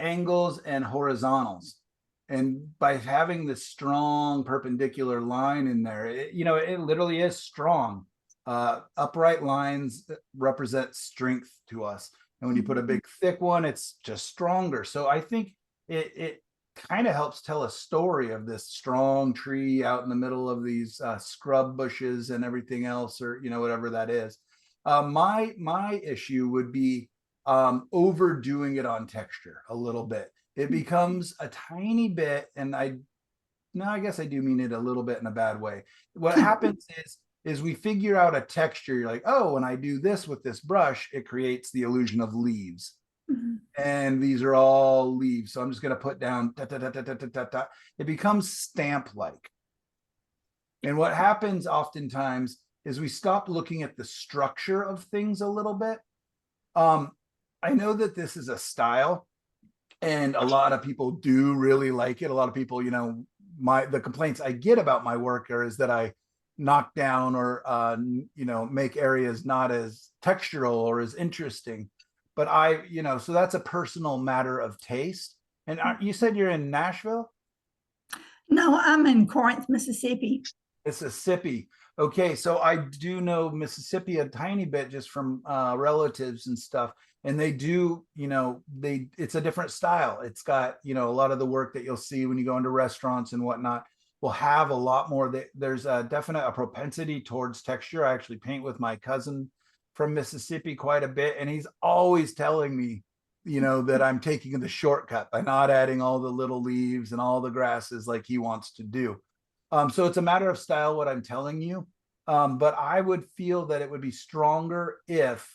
angles and horizontals. And by having this strong perpendicular line in there, it literally is strong. Upright lines represent strength to us. And when you put a big thick one, it's just stronger. So I think it kind of helps tell a story of this strong tree out in the middle of these scrub bushes and everything else, or whatever that is. My issue would be overdoing it on texture a little bit. It becomes a tiny bit, and I guess I do mean it a little bit in a bad way. What happens is we figure out a texture. You're like, oh, when I do this with this brush, it creates the illusion of leaves. And these are all leaves. So I'm just going to put down, it becomes stamp-like. And what happens oftentimes is we stop looking at the structure of things a little bit. I know that this is a style and a lot of people do really like it. A lot of people, the complaints I get about my work is that I knock down or, make areas not as textural or as interesting. But so that's a personal matter of taste. And you said you're in Nashville? No, I'm in Corinth, Mississippi. Mississippi. Okay, so I do know Mississippi a tiny bit just from relatives and stuff. And they do, it's a different style. It's got, a lot of the work that you'll see when you go into restaurants and whatnot will have a lot more. There's a definite propensity towards texture. I actually paint with my cousin from Mississippi quite a bit, and he's always telling me that I'm taking the shortcut by not adding all the little leaves and all the grasses like he wants to do. So it's a matter of style, what I'm telling you, but I would feel that it would be stronger if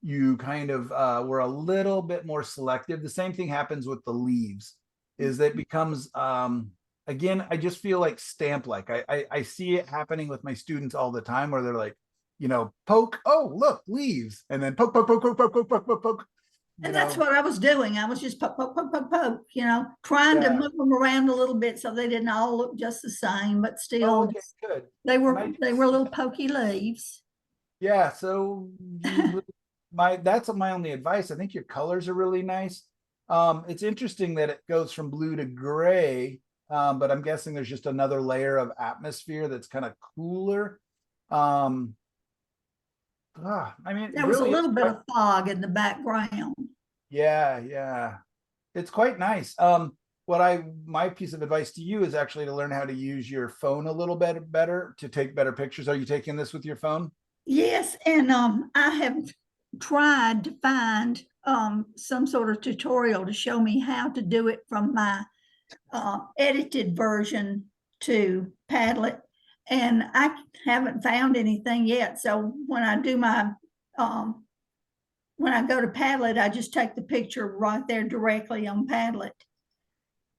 you kind of were a little bit more selective. The same thing happens with the leaves, is that it becomes again, I just feel like stamp-like. I see it happening with my students all the time where they're like, poke, oh, look, leaves. And then poke, poke, poke, poke, poke, poke, poke, poke, poke. And that's what I was doing. I was just poke, poke, poke, poke, poke, trying to move them around a little bit so they didn't all look just the same, but still, okay, good. They were little pokey leaves. Yeah, so that's my only advice. I think your colors are really nice. It's interesting that it goes from blue to gray, but I'm guessing there's just another layer of atmosphere that's kind of cooler. There was a little bit of fog in the background. Yeah. It's quite nice. My piece of advice to you is actually to learn how to use your phone a little bit better to take better pictures. Are you taking this with your phone? Yes, and I have tried to find some sort of tutorial to show me how to do it from my edited version to Padlet. And I haven't found anything yet. So when I do my, when I go to Padlet, I just take the picture right there directly on Padlet.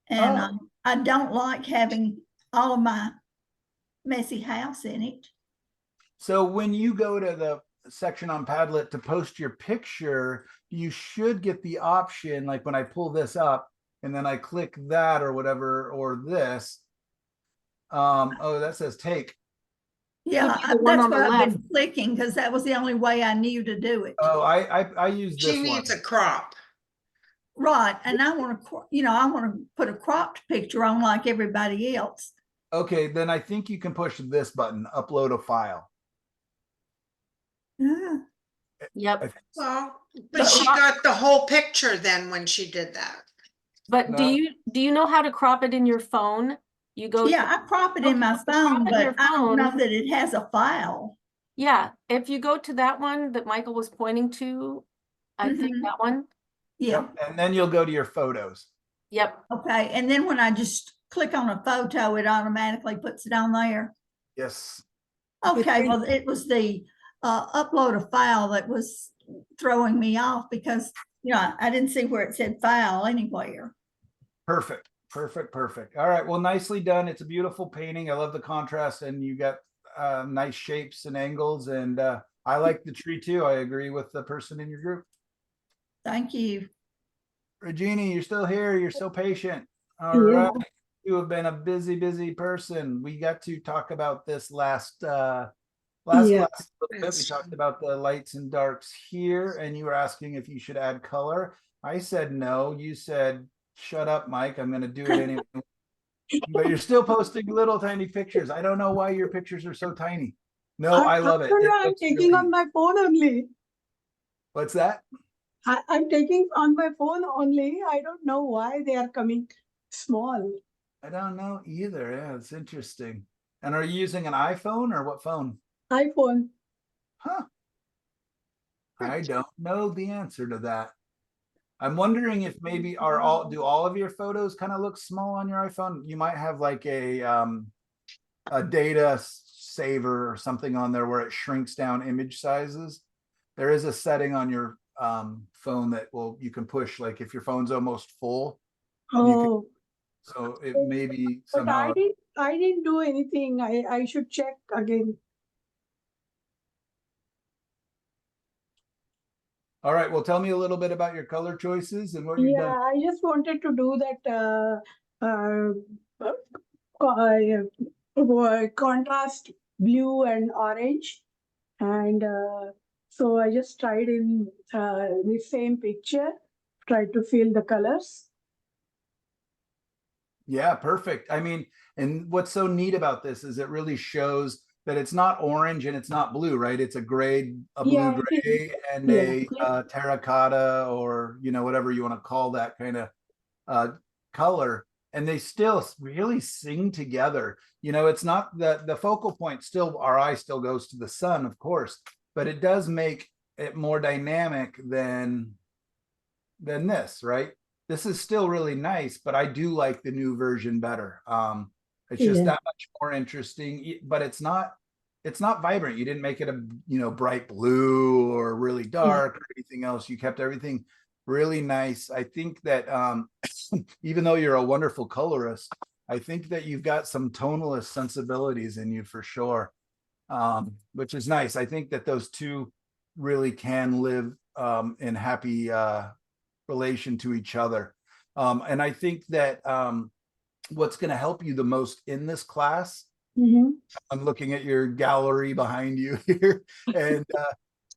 And Oh. I don't like having all of my messy house in it. So when you go to the section on Padlet to post your picture, you should get the option, like when I pull this up and then I click that or whatever, or this. Oh, that says take. Yeah, be the one that's on what the I've been left. clicking because that was the only way I knew to do it. Oh, I use this She one. needs a crop. Right, and I want to, I want to put a cropped picture on like everybody else. Okay, then I think you can push this button, upload a file. Yeah. Yep. Well, but But she crop- got the whole picture then when she did that. But No. do you know how to crop it in your phone? You go. Yeah, I crop it in my Okay, phone, crop it in your but I don't know phone. that it has a file. Yeah, if you go to that one that Michael was pointing to, I think Mhm. that one. Yeah, Yep. And then you'll go to your photos. Yep. okay, and then when I just click on a photo, it automatically puts it on there. Yes. Okay, well, it was the upload a file that was throwing me off because, I didn't see where it said file anywhere. Perfect. Perfect. Perfect. All right. Well, nicely done. It's a beautiful painting. I love the contrast, and you got nice shapes and angles. And I like the tree too. I agree with the person in your group. Thank you. Regina, you're still here. You're so patient. All Yeah. right. You have been a busy, busy person. We got to talk about this last Yeah. class. A little bit. We Yes. talked about the lights and darks here, and you were asking if you should add color. I said no. You said, shut up, Mike. I'm going to do it anyway. But you're still posting little tiny pictures. I don't know why your pictures are so tiny. No, I love it. It I'm looks taking really on my phone only. What's that? I'm taking on my phone only. I don't know why they are coming small. I don't know either. Yeah, it's interesting. And are you using an iPhone or what phone? iPhone. Huh. I don't know the answer to that. I'm wondering if maybe do all of your photos kind of look small on your iPhone? You might have like a data saver or something on there where it shrinks down image sizes. There is a setting on your phone that you can push, like if your phone's almost full. Oh, So it may be but somehow. I didn't do anything. I should check again. All right. Well, tell me a little bit about your color choices and what you've done. Yeah, I just wanted to do that contrast blue and orange. And so I just tried in the same picture, tried to feel the colors. Yeah, perfect. I mean, and what's so neat about this is it really shows that it's not orange and it's not blue, right? It's a gray, a blue Yeah, it gray, and a terracotta, or whatever you want to call that kind of color. And they still really sing together. It's not the focal point. Still, our eye still goes to the sun, of course, but it does make it more dynamic than this, right? This is still really nice, but I do like the new version better. It's just that much more interesting, but it's not vibrant. You didn't make it a bright blue or really dark or anything else. You kept everything really nice. I think that even though you're a wonderful colorist, I think that you've got some tonalist sensibilities in you for sure, which is nice. I think that those two really can live in happy relation to each other. And I think that what's going to help you the most in this class, I'm looking at your gallery behind you here, and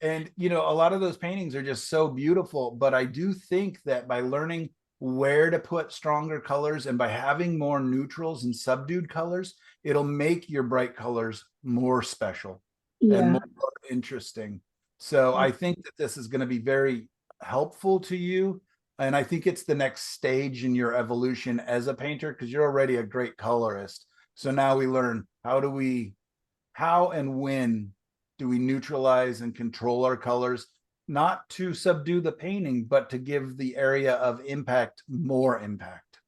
a lot of those paintings are just so beautiful, but I do think that by learning where to put stronger colors and by having more neutrals and subdued colors, it'll make your bright colors more special and more interesting. So I think that this is going to be very helpful to you. And I think it's the next stage in your evolution as a painter, because you're already a great colorist. So now we learn how and when do we neutralize and control our colors, not to subdue the painting, but to give the area of impact more impact.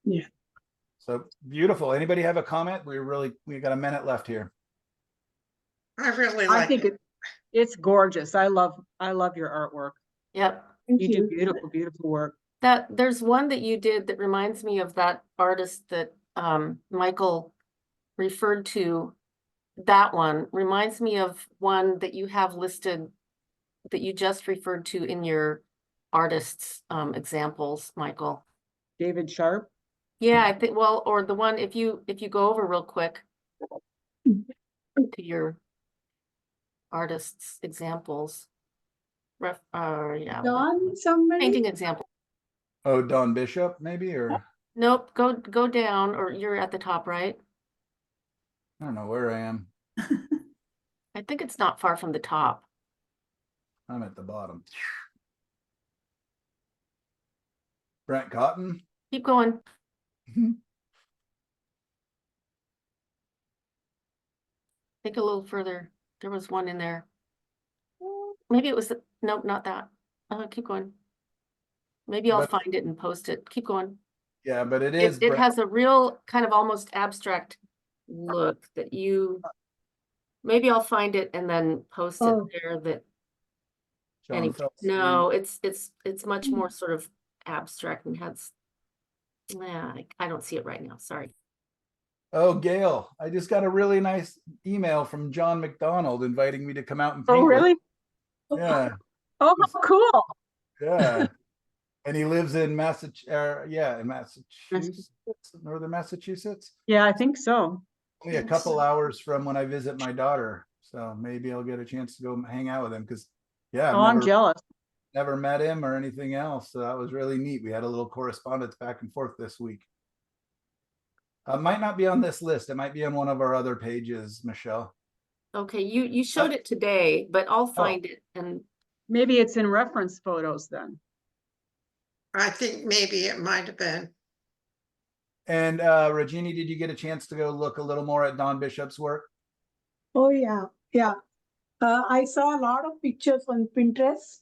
Yeah. So beautiful. Anybody have a comment? We got a minute left here. I really I like think it. it's gorgeous. I love your artwork. Yep. Thank You do you. beautiful, beautiful work. There's one that you did that reminds me of that artist that Michael referred to. That one reminds me of one that you have listed that you just referred to in your artists examples, Michael. David Sharp. Yeah, I think, well, or the one, if you go over real quick to your artists examples. Yeah. Don, somebody? Painting example. Oh, Don Bishop, maybe, or Nope, go down, or you're at the top, right? I don't know where I am. I think it's not far from the top. I'm at the bottom. Brent Cotton. Keep going. Think a little further. There was one in there. Maybe it was nope, not that. Keep going. Maybe I'll But- find it and post it. Keep going. Yeah, but it is. It has a real kind of almost abstract look that maybe I'll find it and then post it Oh. there that John anyway. Felsky. No, it's much more sort of abstract and has I don't see it right now. Sorry. Oh, Gail, I just got a really nice email from John McDonald inviting me to come out and paint. Oh, with really? him. Yeah, Oh, how cool. yeah. And he lives in in Massachusetts, northern Massachusetts. Yeah, I think so. Only a couple hours from when I visit my daughter. So maybe I'll get a chance to go hang out with him because, yeah, Oh, I'm jealous. never met him or anything else. So that was really neat. We had a little correspondence back and forth this week. Might not be on this list. It might be on one of our other pages, Michelle. Okay, you showed it today, but I'll find it and Maybe it's in reference photos then. I think maybe it might have been. And Regina, did you get a chance to go look a little more at Don Bishop's work? Oh, yeah, yeah. I saw a lot of pictures on Pinterest.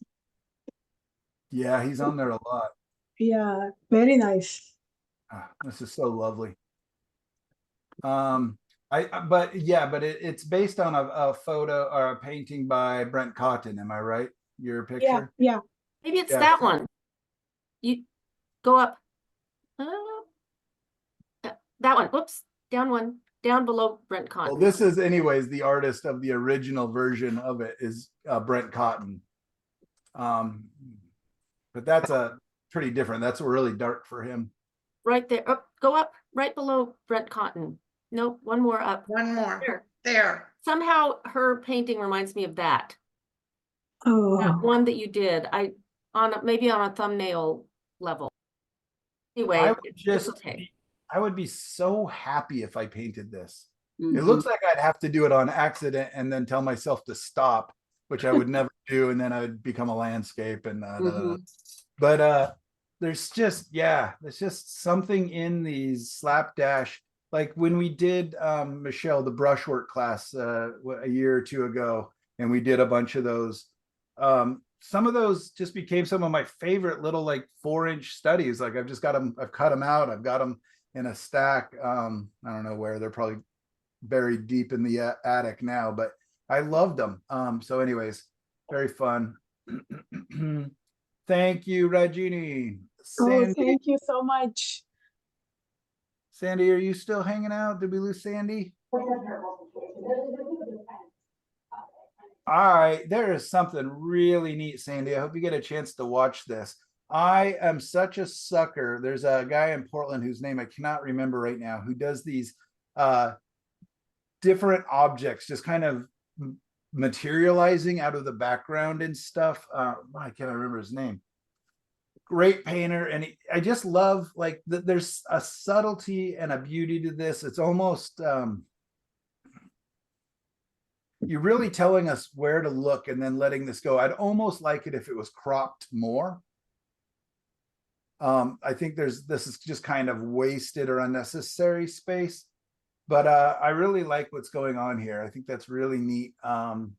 Yeah, he's on there a lot. Yeah, very nice. This is so lovely. But it's based on a photo or a painting by Brent Cotton. Am I right? Your Yeah, picture? yeah. maybe it's Yeah. that one. You go up. That one. Whoops. Down one. Down below Brent Cotton. Well, this is anyways, the artist of the original version of it is Brent Cotton. But that's a pretty different. That's really dark for him. Right there. Oh, go up right below Brent Cotton. Nope, one more up. One more. There. Somehow her painting reminds me of that. Oh, That one that you did. Maybe on a thumbnail level. Anyway, it's okay. I would be so happy if I painted this. Mhm. It looks like I'd have to do it on accident and then tell myself to stop, which I would never do, and then I would become a landscape and but there's just something in these slapdash, like when we did Michelle, the brushwork class a year or two ago, and we did a bunch of those. Some of those just became some of my favorite little like 4-inch studies. Like I've just got them, I've cut them out, I've got them in a stack. I don't know where, they're probably buried deep in the attic now, but I loved them. So anyways, very fun. Thank you, Rajini. oh, thank you so much. Sandy, are you still hanging out? Did we lose Sandy? All right, there is something really neat, Sandy. I hope you get a chance to watch this. I am such a sucker. There's a guy in Portland whose name I cannot remember right now, who does these different objects just kind of materializing out of the background and stuff. I can't remember his name. Great painter, and I just love like there's a subtlety and a beauty to this. It's almost you're really telling us where to look and then letting this go. I'd almost like it if it was cropped more. I think this is just kind of wasted or unnecessary space, but I really like what's going on here. I think that's really neat. And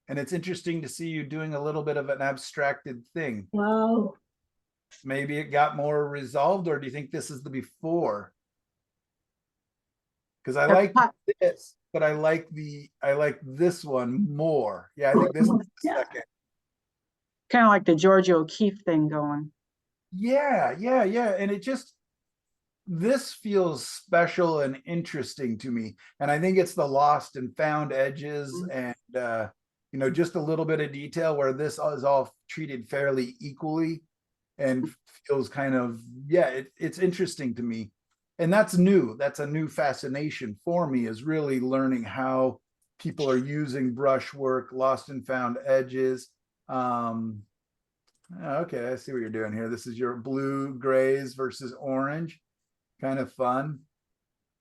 it's interesting to see you doing a little bit of an abstracted thing. Wow. Maybe it got more resolved, or do you think this is the before? Because I The like pot- this, but I like this one more. Yeah, I think this is the Yeah. second. Kind of like the Georgia O'Keeffe thing going. Yeah, and it just, this feels special and interesting to me. And I think it's the lost and found edges and you know, just a little bit of detail where this is all treated fairly equally and feels kind of, yeah, it's interesting to me. And that's new. That's a new fascination for me, is really learning how people are using brushwork, lost and found edges. Okay, I see what you're doing here. This is your blue, grays versus orange. Kind of fun.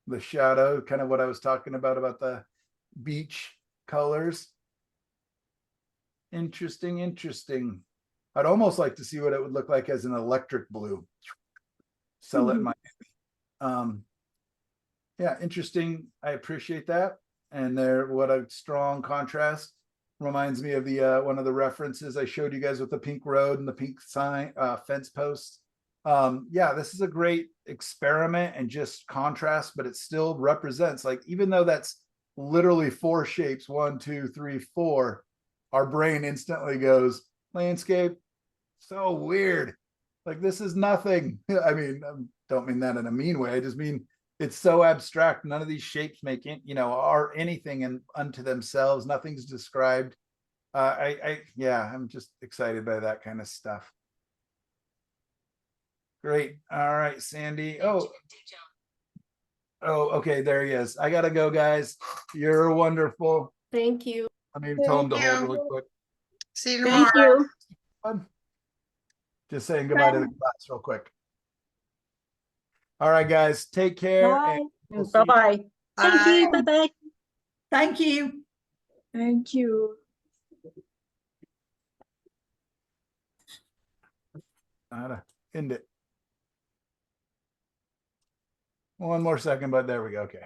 The shadow, kind of what I was talking about the beach colors. Interesting, interesting. I'd almost like to see what it would look like as an electric blue. Sell it in Miami. Yeah, interesting. I appreciate that. And there, what a strong contrast. Reminds me of the one of the references I showed you guys with the pink road and the pink sign fence posts. Yeah, this is a great experiment and just contrast, but it still represents, like, even though that's literally 4 shapes, 1, 2, 3, 4, our brain instantly goes landscape. So weird. Like, this is nothing. I mean, don't mean that in a mean way. I just mean it's so abstract. None of these shapes make it, you know, are anything in unto themselves. Nothing's described. Yeah, I'm just excited by that kind of stuff. Great. All right, Sandy. Oh, okay, there he is. I gotta go, guys. You're wonderful. Thank you. I mean, tell him to hold you. really quick. See you tomorrow. Thank you. Just saying goodbye to the class real quick. All right, guys, take care. Bye. And we'll see you Bye-bye. Thank you. Bye. Bye-bye. Thank you. Thank you. how to end it. One more second, but there we go. Okay.